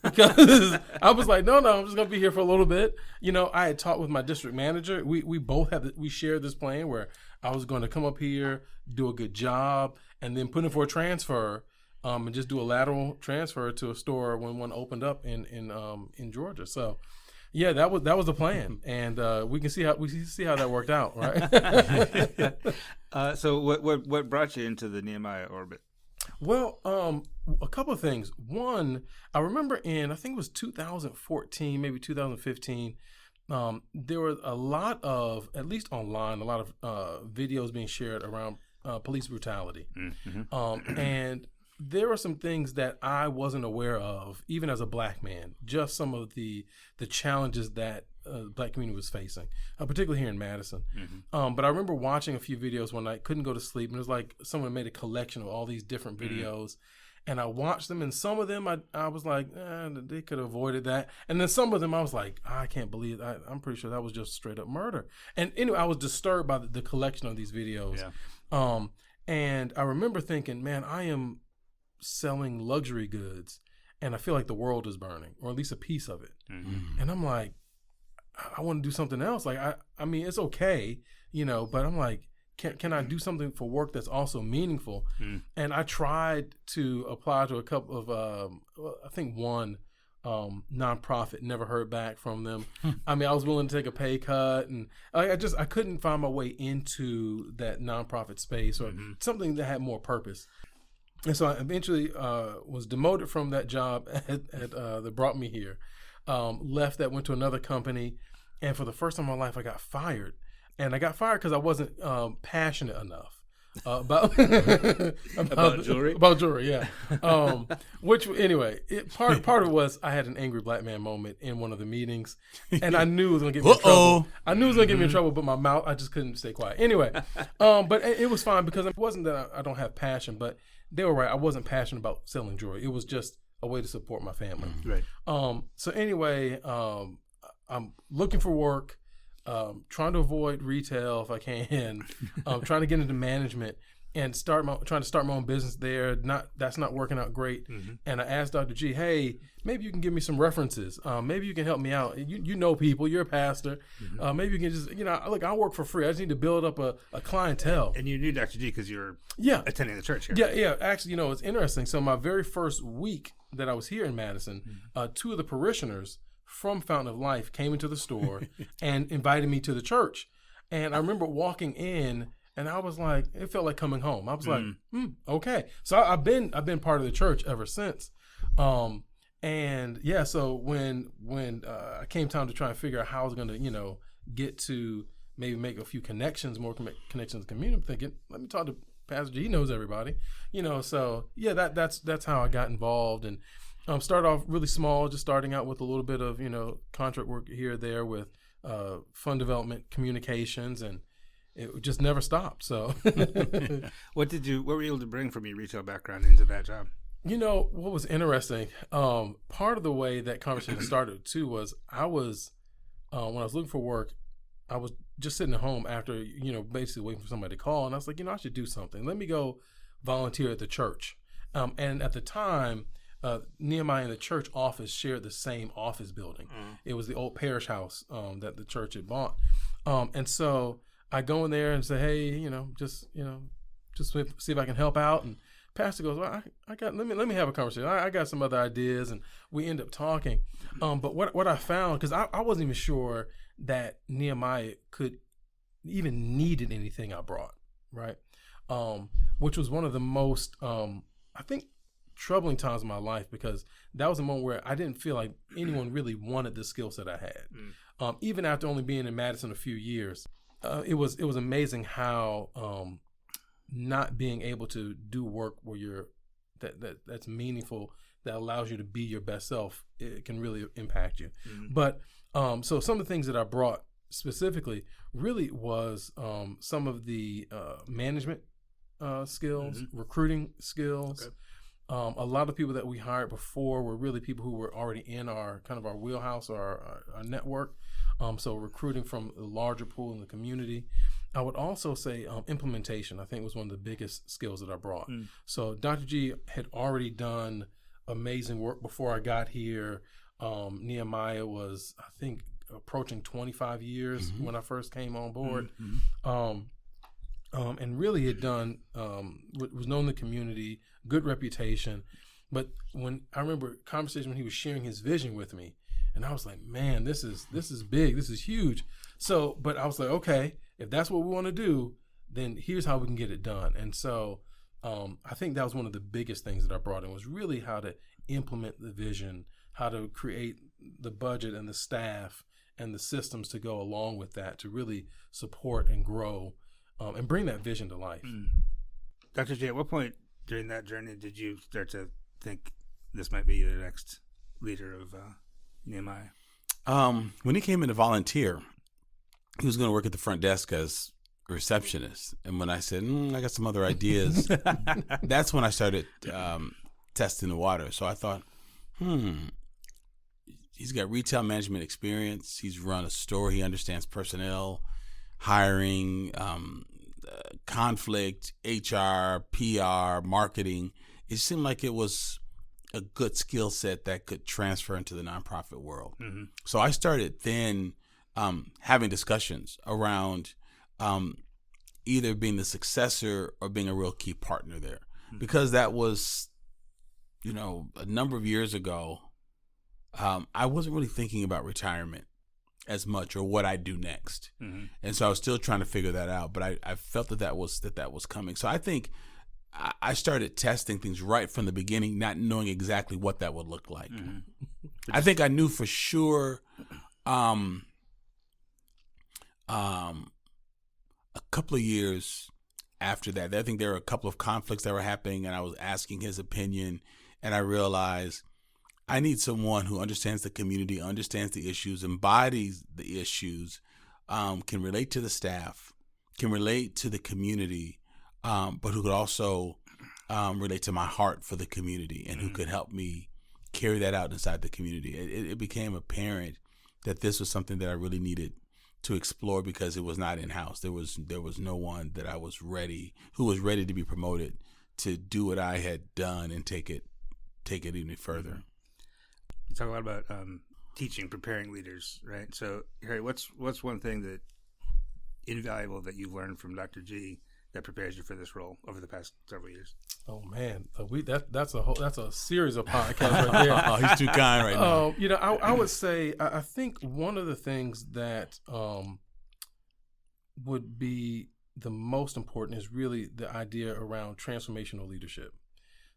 [SPEAKER 5] because I was like, no, I'm just gonna be here for a little bit. I had talked with my district manager. We both we shared this plan where I was going to come up here, do a good job, and then put in for a transfer. And just do a lateral transfer to a store when one opened up in Georgia. So, yeah, that was the plan, and we see how that worked out, right?
[SPEAKER 3] So, what brought you into the Nehemiah orbit?
[SPEAKER 5] Well, a couple of things. One, I remember I think it was 2014, maybe 2015. There was a lot of, at least online, a lot of videos being shared around police brutality, and there were some things that I wasn't aware of, even as a Black man, just some of the challenges that the Black community was facing, particularly here in Madison. But I remember watching a few videos one night, couldn't go to sleep, and it was like someone made a collection of all these different videos, and I watched them, and some of them I was like, they could have avoided that. And then some of them I was like, I can't believe that. I'm pretty sure that was just straight up murder. And anyway, I was disturbed by the collection of these videos. Yeah. And I remember thinking, man, I am selling luxury goods, and I feel like the world is burning, or at least a piece of it. And I'm like, I want to do something else. Like, I mean, it's okay, but I'm like, can I do something for work that's also meaningful? And I tried to apply to a couple of, I think one nonprofit, never heard back from them. I mean, I was willing to take a pay cut, and I couldn't find my way into that nonprofit space or something that had more purpose. And so I eventually was demoted from that job that brought me here. Left that, went to another company, and for the first time in my life, I got fired. And I got fired because I wasn't passionate enough about
[SPEAKER 3] jewelry.
[SPEAKER 5] About jewelry, yeah. Which anyway, part of it was I had an angry black man moment in one of the meetings, and I knew it was gonna get me in trouble. I knew it was gonna get me in trouble, but my mouth, I just couldn't stay quiet. Anyway, but it was fine because it wasn't that I don't have passion, but they were right. I wasn't passionate about selling jewelry. It was just a way to support my family.
[SPEAKER 3] Right.
[SPEAKER 5] So anyway, I'm looking for work. Trying to avoid retail if I can, trying to get into management and trying to start my own business there. That's not working out great. Mm-hmm. And I asked Dr. G, hey, maybe you can give me some references. Maybe you can help me out. You know people. You're a pastor. Mm-hmm. Maybe you can just, look, I'll work for free. I just need to build up a clientele.
[SPEAKER 3] And you knew Dr. G because you were attending the church here.
[SPEAKER 5] Yeah. Actually, it's interesting. So my very first week that I was here in Madison, two of the parishioners from Fountain of Life came into the store and invited me to the church. And I remember walking in and I was like, it felt like coming home. I was like, okay. So I've been part of the church ever since. And yeah, so when I came time to try and figure out how I was going to, get to maybe make a few connections, more connections in the community, I'm thinking, let me talk to Pastor G. He knows everybody, so yeah, that's how I got involved. And started off really small, just starting out with a little bit of, contract work here or there with fund development, communications, and it just never stopped. So
[SPEAKER 3] what were you able to bring from your retail background into that job?
[SPEAKER 5] What was interesting, part of the way that conversation started too was I was, when I was looking for work, I was just sitting at home after, basically waiting for somebody to call. And I was like, I should do something. Let me go volunteer at the church. And at the time, Nehemiah and the church office shared the same office building. It was the old parish house that the church had bought. And so I go in there and say, hey, just see if I can help out. And pastor goes, well, let me have a conversation. I got some other ideas, and we end up talking. But what I found, because I wasn't even sure that Nehemiah could even needed anything I brought, right? Which was one of the most, I think, troubling times in my life, because that was a moment where I didn't feel like anyone really wanted the skill set I had. Even after only being in Madison a few years, it was amazing how not being able to do work where that's meaningful, that allows you to be your best self, it can really impact you. But so some of the things that I brought specifically really was some of the management skills, recruiting skills. Okay. A lot of people that we hired before were really people who were already in our wheelhouse or our network. So recruiting from a larger pool in the community. I would also say implementation, I think, was one of the biggest skills that I brought. So Dr. G had already done amazing work before I got here. Nehemiah was, I think, approaching 25 years when I first came on board. And really had done, was known in the community, good reputation. But when I remember a conversation when he was sharing his vision with me, and I was like, man, this is big, this is huge. So, but I was like, okay, if that's what we want to do, then here's how we can get it done. And so I think that was one of the biggest things that I brought in, was really how to implement the vision, how to create the budget and the staff and the systems to go along with that, to really support and grow and bring that vision to life.
[SPEAKER 3] Dr. J, at what point during that journey did you start to think this might be the next leader of Nehemiah?
[SPEAKER 4] When he came in to volunteer, he was going to work at the front desk as a receptionist. And when I said, I got some other ideas, that's when I started testing the water. So I thought, he's got retail management experience. He's run a store. He understands personnel, hiring, conflict, HR, PR, marketing. It seemed like it was a good skill set that could transfer into the nonprofit world. So I started then having discussions around either being the successor or being a real key partner there. Because that was, a number of years ago, I wasn't really thinking about retirement as much, or what I do next. And so I was still trying to figure that out, but I felt that was coming. So I think I started testing things right from the beginning, not knowing exactly what that would look like.
[SPEAKER 3] Mm-hmm.
[SPEAKER 4] I think I knew for sure a couple of years after that. I think there were a couple of conflicts that were happening, and I was asking his opinion, and I realized I need someone who understands the community, understands the issues, embodies the issues, can relate to the staff, can relate to the community, but who could also relate to my heart for the community, and who could help me carry that out inside the community. It became apparent that this was something that I really needed to explore because it was not in-house. There was no one that who was ready to be promoted to do what I had done and take it even further.
[SPEAKER 3] You talk a lot about teaching, preparing leaders, right? So, Harry, what's one thing that invaluable that you've learned from Dr. Gee that prepares you for this role over the past several years?
[SPEAKER 5] Oh man, that's a series of podcasts right there.
[SPEAKER 4] Oh, he's too kind right now.
[SPEAKER 5] I would say I think one of the things that would be the most important is really the idea around transformational leadership.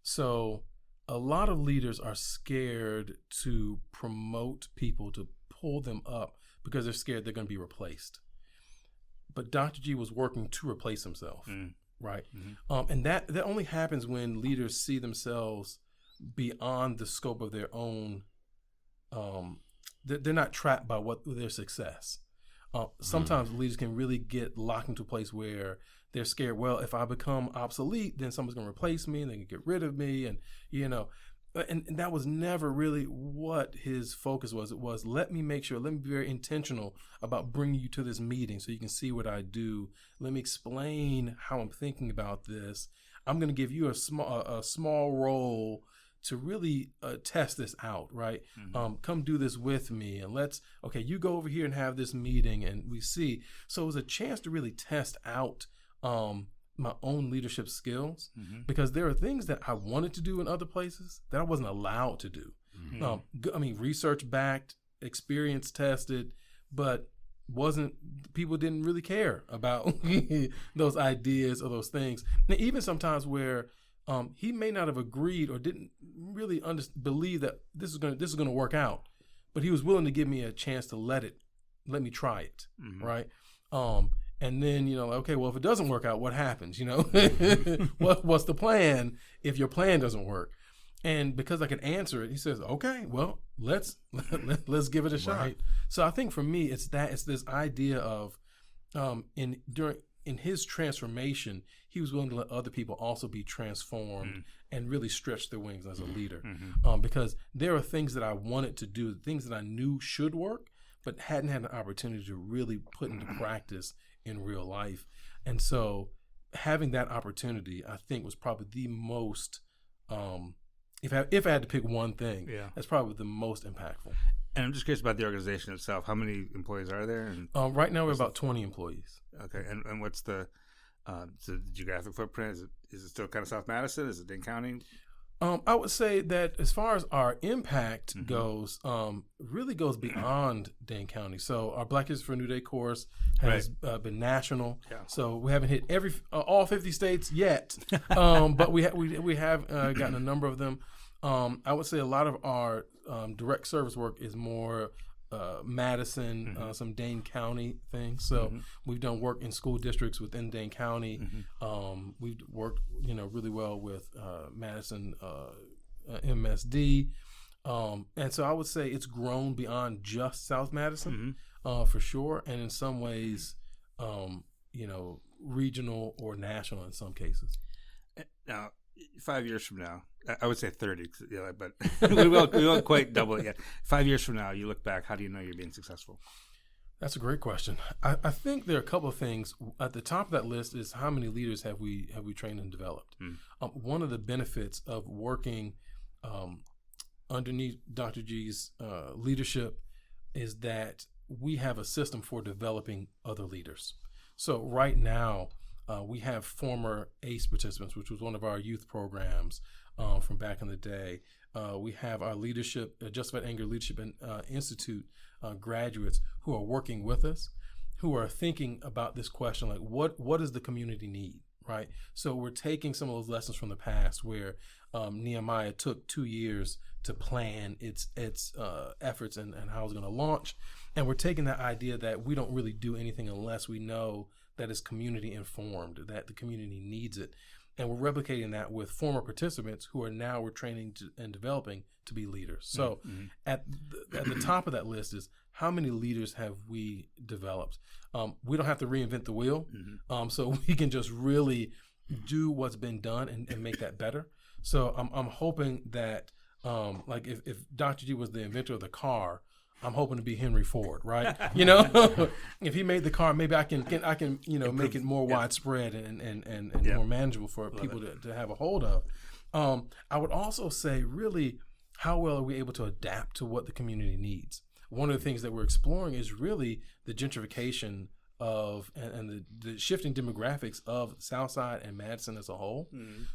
[SPEAKER 5] So a lot of leaders are scared to promote people, to pull them up, because they're scared they're going to be replaced. But Dr. Gee was working to replace himself, right? Mm-hmm. And that only happens when leaders see themselves beyond the scope of their own. They're not trapped by their success. Sometimes leaders can really get locked into a place where they're scared. Well, if I become obsolete, then someone's going to replace me, and they can get rid of me, and And that was never really what his focus was. It was, let me be very intentional about bringing you to this meeting so you can see what I do. Let me explain how I'm thinking about this. I'm going to give you a small role to really test this out, right? Mm-hmm. Come do this with me, and you go over here and have this meeting, and we see. So it was a chance to really test out my own leadership skills, because there are things that I wanted to do in other places that I wasn't allowed to do. Mm-hmm. Research backed, experience tested, but people didn't really care about those ideas or those things. And even sometimes where he may not have agreed or didn't really believe that this is going to work out, but he was willing to give me a chance to let me try it, right? And then, okay, well, if it doesn't work out, what happens? What's the plan if your plan doesn't work? And because I could answer it, he says, okay, well, let's give it a shot. Right. So I think for me, it's this idea of in his transformation, he was willing to let other people also be transformed and really stretch their wings as a leader. Because there are things that I wanted to do, things that I knew should work, but hadn't had an opportunity to really put into practice in real life. And so having that opportunity, I think, was probably the most, if I had to pick one thing, that's probably the most impactful.
[SPEAKER 3] And I'm just curious about the organization itself. How many employees are there? And
[SPEAKER 5] right now, we're about 20 employees.
[SPEAKER 3] Okay. And what's the geographic footprint? Is it still kind of South Madison? Is it Dane County?
[SPEAKER 5] I would say that as far as our impact goes, really goes beyond Dane County. So our Black History for a New Day course has been national. Yeah. So we haven't hit all 50 states yet, but we have gotten a number of them. I would say a lot of our direct service work is more Madison, some Dane County things. So we've done work in school districts within Dane County. We've worked, really well with Madison MSD. And so I would say it's grown beyond just South Madison, for sure. And in some ways, regional or national in some cases.
[SPEAKER 3] Now, 5 years from now, I would say 30, but we won't quite double it yet. 5 years from now, you look back, how do you know you're being successful?
[SPEAKER 5] That's a great question. I think there are a couple of things. At the top of that list is how many leaders have we trained and developed. One of the benefits of working underneath Dr. Gee's leadership is that we have a system for developing other leaders. So right now, we have former ACE participants, which was one of our youth programs from back in the day. We have our Justified Anger Leadership Institute graduates who are working with us, who are thinking about this question, like what does the community need, right? So we're taking some of those lessons from the past where Nehemiah took 2 years to plan its efforts and how it's going to launch. And we're taking that idea that we don't really do anything unless we know that it's community informed, that the community needs it. And we're replicating that with former participants who are now we're training and developing to be leaders. So at the top of that list is how many leaders have we developed? We don't have to reinvent the wheel. So we can just really do what's been done and make that better. So I'm hoping that like if Dr. G was the inventor of the car, I'm hoping to be Henry Ford, right? If he made the car, maybe I can make it more widespread and more manageable for people to have a hold of. I would also say, really, how well are we able to adapt to what the community needs? One of the things that we're exploring is really the gentrification of and the shifting demographics of Southside and Madison as a whole.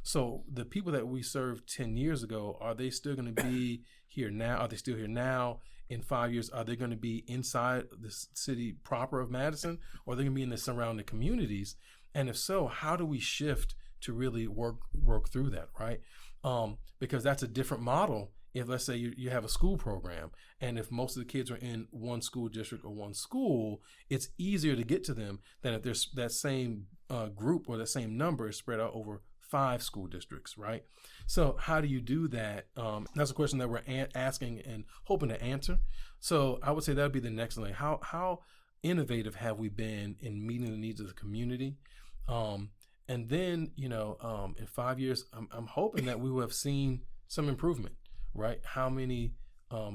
[SPEAKER 5] So the people that we served 10 years ago, are they still going to be here now? Are they still here now? In 5 years, are they going to be inside the city proper of Madison, or are they going to be in the surrounding communities? And if so, how do we shift to really work through that, right? Because that's a different model. If, let's say, you have a school program, and if most of the kids are in one school district or one school, it's easier to get to them than if there's that same group or that same number is spread out over 5 school districts, right? So how do you do that? That's a question that we're asking and hoping to answer. So I would say that would be the next thing. How innovative have we been in meeting the needs of the community? And then, in 5 years, I'm hoping that we will have seen some improvement, right? How many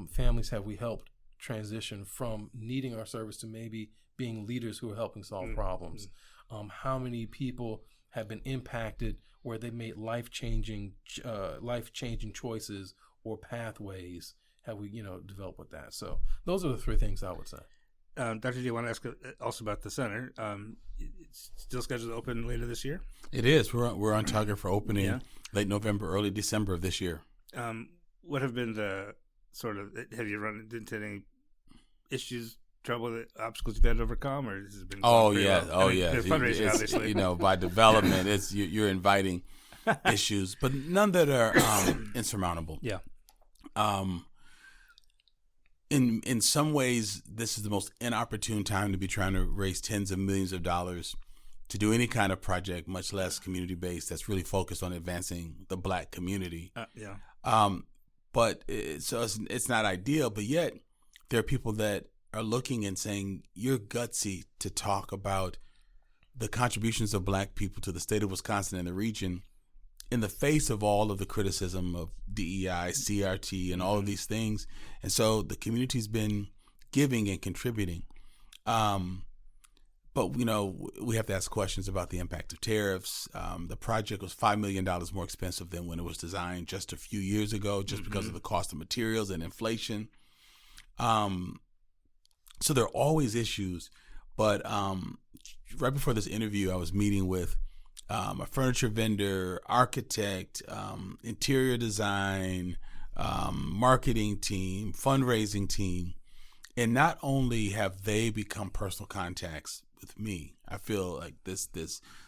[SPEAKER 5] families have we helped transition from needing our service to maybe being leaders who are helping solve problems? How many people have been impacted where they made life-changing choices or pathways? Have we, developed with that? So those are the 3 things I would say.
[SPEAKER 3] Dr. G, I want to ask also about the center. It's still scheduled to open later this year?
[SPEAKER 4] It is. We're on target for opening late November, early December of this year.
[SPEAKER 3] What have been the have you run into any issues, trouble, obstacles you've had to overcome, or has it been?
[SPEAKER 4] There's
[SPEAKER 3] fundraising, obviously.
[SPEAKER 4] By development, it's you're inviting issues, but none that are insurmountable.
[SPEAKER 3] Yeah.
[SPEAKER 4] In some ways, this is the most inopportune time to be trying to raise tens of millions of dollars to do any kind of project, much less community-based, that's really focused on advancing the Black community. But it's not ideal, but yet there are people that are looking and saying, you're gutsy to talk about the contributions of Black people to the state of Wisconsin and the region in the face of all of the criticism of DEI, CRT, and all of these things. And so the community's been giving and contributing. But, we have to ask questions about the impact of tariffs. The project was $5 million more expensive than when it was designed just a few years ago, just because of the cost of materials and inflation. So there are always issues. But right before this interview, I was meeting with a furniture vendor, architect, interior design, marketing team, fundraising team. And not only have they become personal contacts with me, I feel like this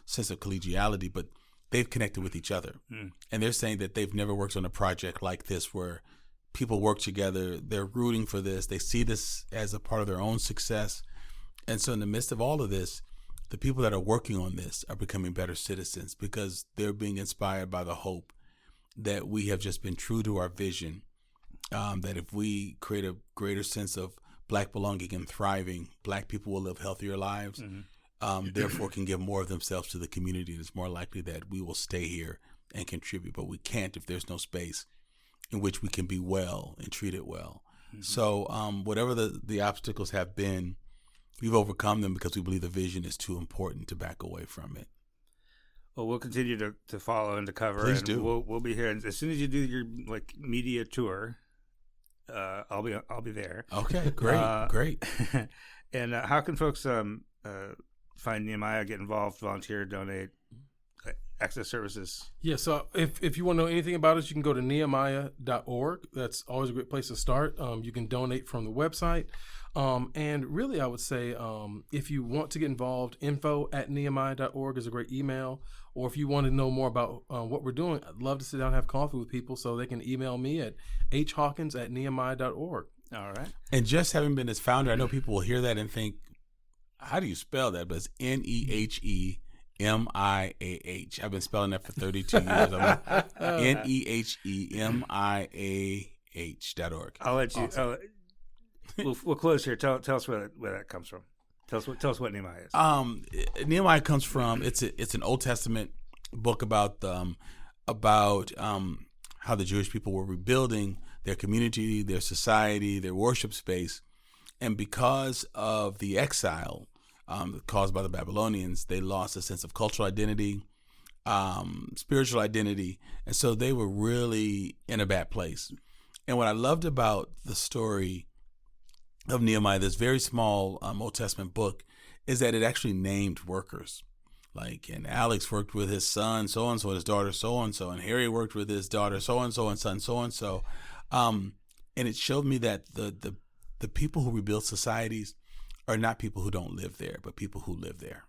[SPEAKER 4] sense of collegiality, but they've connected with each other. And they're saying that they've never worked on a project like this where people work together, they're rooting for this, they see this as a part of their own success. And so in the midst of all of this, the people that are working on this are becoming better citizens because they're being inspired by the hope that we have just been true to our vision, that if we create a greater sense of Black belonging and thriving, Black people will live healthier lives, therefore can give more of themselves to the community. And it's more likely that we will stay here and contribute, but we can't if there's no space in which we can be well and treated well. So whatever the obstacles have been, we've overcome them because we believe the vision is too important to back away from it.
[SPEAKER 3] Well, we'll continue to follow and to cover.
[SPEAKER 4] Please
[SPEAKER 3] and
[SPEAKER 4] do.
[SPEAKER 3] We'll be here. And as soon as you do your media tour, I'll be there.
[SPEAKER 4] Okay, great.
[SPEAKER 3] And how can folks find Nehemiah, get involved, volunteer, donate, access services?
[SPEAKER 5] Yeah, so if you want to know anything about us, you can go to nehemiah.org. That's always a great place to start. You can donate from the website. And really, I would say if you want to get involved, info@nehemiah.org is a great email, or if you want to know more about what we're doing, I'd love to sit down and have coffee with people, so they can email me at hhawkins@nehemiah.org.
[SPEAKER 3] All right.
[SPEAKER 4] And just having been his founder, I know people will hear that and think, how do you spell that? But it's Nehemiah. I've been spelling that for 32 years. Nehemiah.org.
[SPEAKER 3] I'll let you.
[SPEAKER 4] Awesome.
[SPEAKER 3] We'll close here. Tell us where that comes from. Tell us what Nehemiah is.
[SPEAKER 4] Nehemiah comes from it's an Old Testament book about how the Jewish people were rebuilding their community, their society, their worship space, and because of the exile caused by the Babylonians, they lost a sense of cultural identity, spiritual identity, and so they were really in a bad place. And what I loved about the story of Nehemiah, this very small Old Testament book, is that it actually named workers. Like, and Alex worked with his son, so-and-so, his daughter, so-and-so, and Harry worked with his daughter, so-and-so, and son, so-and-so. And it showed me that the people who rebuild societies are not people who don't live there, but people who live there.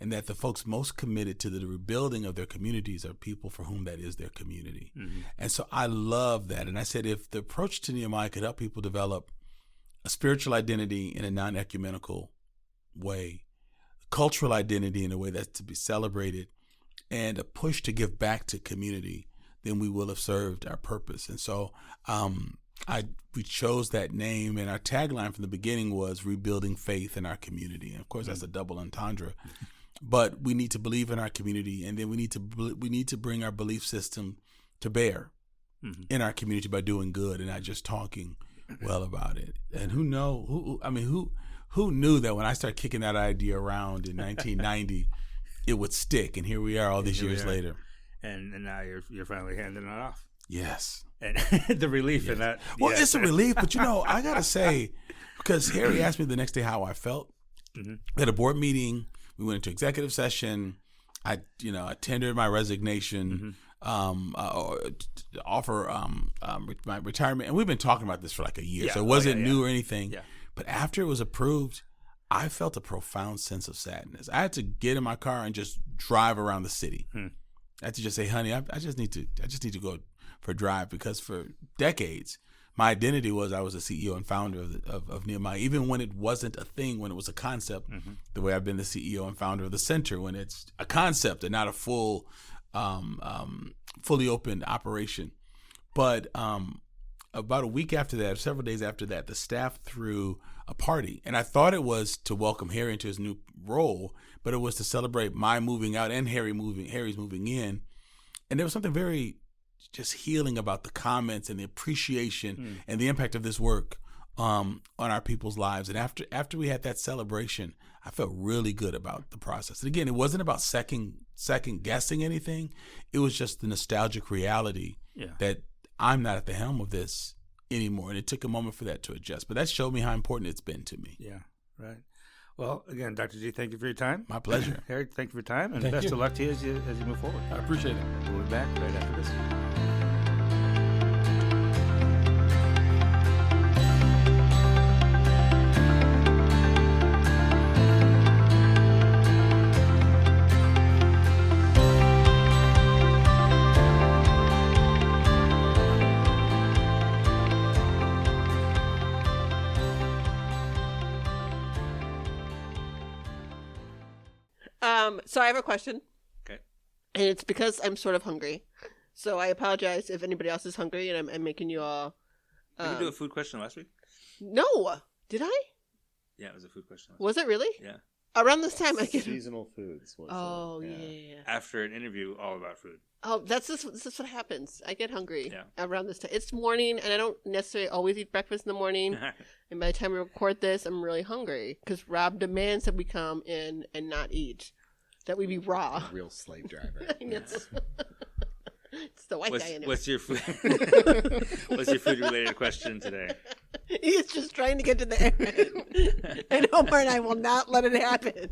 [SPEAKER 4] And that the folks most committed to the rebuilding of their communities are people for whom that is their community. Mm-hmm. And so I love that. And I said, if the approach to Nehemiah could help people develop a spiritual identity in a non-ecumenical way, cultural identity in a way that's to be celebrated, and a push to give back to community, then we will have served our purpose. And so we chose that name, and our tagline from the beginning was rebuilding faith in our community. And of course, that's a double entendre. But we need to believe in our community, and then we need to bring our belief system to bear in our community by doing good and not just talking well about it. And who knew that when I started kicking that idea around in 1990, it would stick? And here we are all these years later.
[SPEAKER 3] And now you're finally handing it off.
[SPEAKER 4] Yes.
[SPEAKER 3] And the relief in that.
[SPEAKER 4] Well, it's a relief, but I gotta say, because Harry asked me the next day how I felt. Mm-hmm. We had a board meeting. We went into executive session. I tendered my resignation. Offer my retirement, and we've been talking about this for like a year, so it wasn't new or anything. Yeah. But after it was approved, I felt a profound sense of sadness. I had to get in my car and just drive around the city. I had to just say, "Honey, I just need to go for a drive," because for decades my identity was I was the CEO and founder of Nehemiah, even when it wasn't a thing, when it was a concept. The way I've been the CEO and founder of the center when it's a concept and not a full fully open operation. But about a week after that, several days after that, the staff threw a party, and I thought it was to welcome Harry into his new role, but it was to celebrate my moving out and Harry's moving in. And there was something very just healing about the comments and the appreciation and the impact of this work on our people's lives. And after we had that celebration, I felt really good about the process. And again, it wasn't about second guessing anything. It was just the nostalgic reality that I'm not at the helm of this anymore. And it took a moment for that to adjust. But that showed me how important it's been to me.
[SPEAKER 3] Yeah, right. Well, again, Dr. G, thank you for your time.
[SPEAKER 4] My pleasure.
[SPEAKER 3] Harry, thank you for your time. And best of luck to you as you move forward.
[SPEAKER 5] I appreciate it.
[SPEAKER 3] We'll be back right after this.
[SPEAKER 2] So I have a question.
[SPEAKER 3] Okay.
[SPEAKER 2] And it's because I'm sort of hungry. So I apologize if anybody else is hungry and I'm making you all...
[SPEAKER 3] Did you do a food question last week?
[SPEAKER 2] No. Did I?
[SPEAKER 3] Yeah, it was a food question.
[SPEAKER 2] Was it really?
[SPEAKER 3] Yeah.
[SPEAKER 2] Around this time I get...
[SPEAKER 1] Seasonal foods.
[SPEAKER 2] Yeah.
[SPEAKER 3] After an interview all about food.
[SPEAKER 2] Oh, this is what happens. I get hungry
[SPEAKER 3] Yeah.
[SPEAKER 2] around this time. It's morning, and I don't necessarily always eat breakfast in the morning. And by the time we record this, I'm really hungry because Rob demands that we come in and not eat, that we be raw.
[SPEAKER 1] Real slave driver.
[SPEAKER 2] I know. It's the white guy in it.
[SPEAKER 3] What's your food? What's your food related question today?
[SPEAKER 2] He's just trying to get to the end, and Omar and I will not let it happen.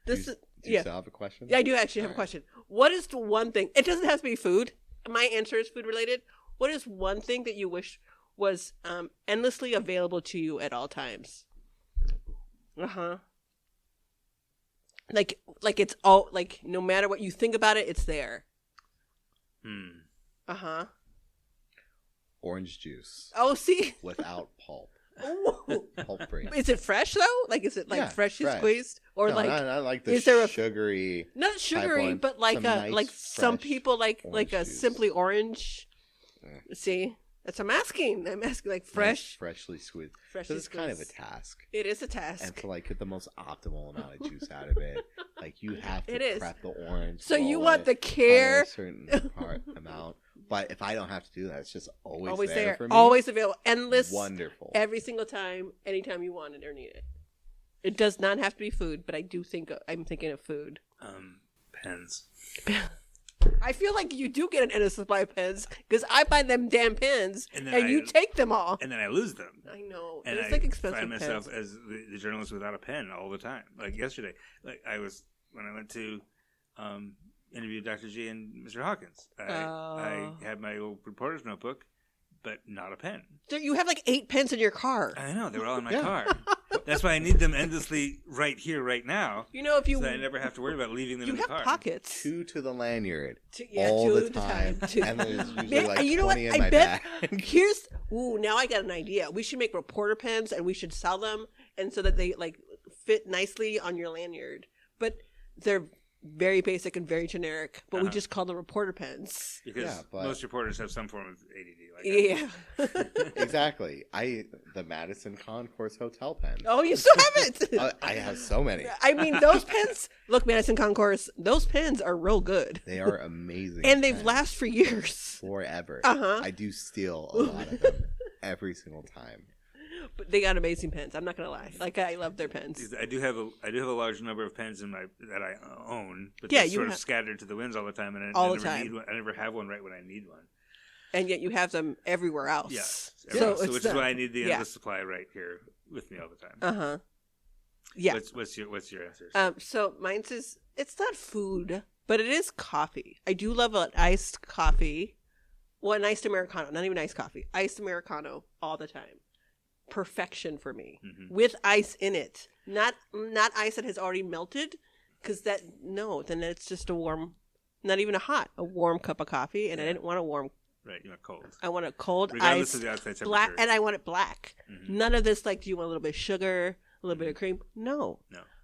[SPEAKER 1] Do you still have a question?
[SPEAKER 2] Yeah, I do actually have a question. What is the one thing? It doesn't have to be food. My answer is food related. What is one thing that you wish was endlessly available to you at all times? Like it's all like no matter what you think about it, it's there. Uh-huh.
[SPEAKER 1] Orange juice
[SPEAKER 2] Oh, see?
[SPEAKER 1] without pulp.
[SPEAKER 2] Ooh.
[SPEAKER 1] Pulp free.
[SPEAKER 2] Is it fresh though? Like is it like
[SPEAKER 1] Yeah,
[SPEAKER 2] freshly
[SPEAKER 1] fresh.
[SPEAKER 2] squeezed or
[SPEAKER 1] No,
[SPEAKER 2] like
[SPEAKER 1] not like the
[SPEAKER 2] is there a-
[SPEAKER 1] sugary.
[SPEAKER 2] not sugary,
[SPEAKER 1] one.
[SPEAKER 2] but like
[SPEAKER 1] Some
[SPEAKER 2] a
[SPEAKER 1] nice,
[SPEAKER 2] like some
[SPEAKER 1] fresh
[SPEAKER 2] people like
[SPEAKER 1] orange
[SPEAKER 2] a
[SPEAKER 1] juice.
[SPEAKER 2] simply orange.
[SPEAKER 1] Yeah.
[SPEAKER 2] See, that's I'm asking like fresh,
[SPEAKER 1] Nice, freshly squeezed.
[SPEAKER 2] freshly
[SPEAKER 1] This is kind of a
[SPEAKER 2] squeezed.
[SPEAKER 1] task.
[SPEAKER 2] It is a task.
[SPEAKER 1] And to like get the most optimal amount of juice out of it, like you have to
[SPEAKER 2] It is.
[SPEAKER 1] prep the orange.
[SPEAKER 2] So you
[SPEAKER 1] roll
[SPEAKER 2] want
[SPEAKER 1] it,
[SPEAKER 2] the care.
[SPEAKER 1] on a certain amount. But if I don't have to do that, it's just always there for me.
[SPEAKER 2] always available, endless,
[SPEAKER 1] Wonderful.
[SPEAKER 2] every single time, anytime you want it or need it. It does not have to be food, but I do think I'm thinking of food.
[SPEAKER 3] Pens.
[SPEAKER 2] I feel like you do get an endless supply of pens because I buy them damn pens
[SPEAKER 3] And
[SPEAKER 2] and,
[SPEAKER 3] then
[SPEAKER 2] you take them all.
[SPEAKER 3] And then I lose them.
[SPEAKER 2] I know.
[SPEAKER 3] And
[SPEAKER 2] It's
[SPEAKER 3] I
[SPEAKER 2] like expensive
[SPEAKER 3] find myself
[SPEAKER 2] pens.
[SPEAKER 3] as the journalist without a pen all the time. Like yesterday, when I went to interview Dr. Gee and Mr. Hawkins. I had my old reporter's notebook, but not a pen.
[SPEAKER 2] You have like 8 pens in your car.
[SPEAKER 3] I know, they were all in my
[SPEAKER 1] Yeah.
[SPEAKER 3] car. That's why I need them endlessly right here, right now.
[SPEAKER 2] You know, if you
[SPEAKER 3] So I never have to worry about leaving them
[SPEAKER 2] you
[SPEAKER 3] in the
[SPEAKER 2] have
[SPEAKER 3] car.
[SPEAKER 2] pockets.
[SPEAKER 1] 2 to the lanyard
[SPEAKER 2] Yeah,
[SPEAKER 1] all
[SPEAKER 2] two
[SPEAKER 1] the
[SPEAKER 2] at a
[SPEAKER 1] time.
[SPEAKER 2] Two.
[SPEAKER 1] And there's usually
[SPEAKER 2] Man,
[SPEAKER 1] like
[SPEAKER 2] you know what?
[SPEAKER 1] 20 in
[SPEAKER 2] I
[SPEAKER 1] my
[SPEAKER 2] bet
[SPEAKER 1] bag.
[SPEAKER 2] now I got an idea. We should make reporter pens and we should sell them and so that they like fit nicely on your lanyard. But they're very basic and very generic, but we just call them reporter pens.
[SPEAKER 3] Because
[SPEAKER 1] Yeah, but-
[SPEAKER 3] most reporters have some form of ADD. Like
[SPEAKER 2] Yeah.
[SPEAKER 1] Exactly. The Madison Concourse Hotel pen.
[SPEAKER 2] Oh, you still have it.
[SPEAKER 1] I have so many.
[SPEAKER 2] I mean, those pens. Look, Madison Concourse. Those pens are real good,
[SPEAKER 1] They are amazing.
[SPEAKER 2] and they've
[SPEAKER 1] pens.
[SPEAKER 2] lasted for years.
[SPEAKER 1] Forever.
[SPEAKER 2] Uh-huh.
[SPEAKER 1] I do steal a lot of them every single time.
[SPEAKER 2] But they got amazing pens. I'm not gonna lie. Like I love their pens.
[SPEAKER 3] Because I do have a large number of pens that I own, but
[SPEAKER 2] Yeah,
[SPEAKER 3] they're
[SPEAKER 2] you
[SPEAKER 3] sort
[SPEAKER 2] have-
[SPEAKER 3] of scattered to the winds all the time, and
[SPEAKER 2] All
[SPEAKER 3] I
[SPEAKER 2] the
[SPEAKER 3] never
[SPEAKER 2] time.
[SPEAKER 3] need one. I never have one right when I need one.
[SPEAKER 2] And yet you have them everywhere else.
[SPEAKER 3] Yes,
[SPEAKER 2] So,
[SPEAKER 3] which is why I need the
[SPEAKER 2] yeah.
[SPEAKER 3] endless supply right here with me all the time.
[SPEAKER 2] Uh huh. Yeah.
[SPEAKER 3] What's your answer?
[SPEAKER 2] So mine says it's not food, but it is coffee. I do love an iced coffee. Well, an iced Americano, not even iced coffee. Iced Americano all the time. Perfection for me.
[SPEAKER 3] Mm-hmm.
[SPEAKER 2] With ice in it. Not ice that has already melted. Because then it's just a warm, not even a warm cup of coffee. And I didn't want a warm.
[SPEAKER 3] Right, you want cold.
[SPEAKER 2] I want a cold
[SPEAKER 3] Regardless
[SPEAKER 2] ice.
[SPEAKER 3] of the outside temperature.
[SPEAKER 2] Black, and I want it black.
[SPEAKER 3] Mhm.
[SPEAKER 2] None of this like, do you want a little bit of sugar, a little bit of cream? No.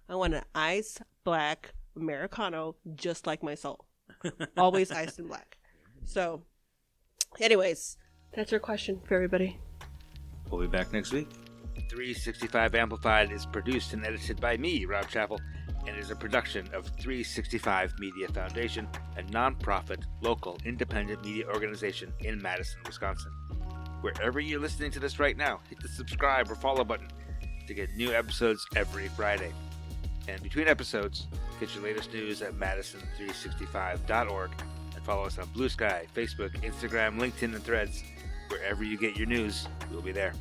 [SPEAKER 2] I want an ice black Americano just like my soul. Always iced and black. So, anyways, that's our question for everybody.
[SPEAKER 3] We'll be back next week. 365 Amplified is produced and edited by me, Rob Chappell, and is a production of 365 Media Foundation, a nonprofit, local, independent media organization in Madison, Wisconsin. Wherever you're listening to this right now, hit the subscribe or follow button to get new episodes every Friday. And between episodes, get your latest news at madison365.org and follow us on Blue Sky, Facebook, Instagram, LinkedIn, and Threads. Wherever you get your news, we'll be there.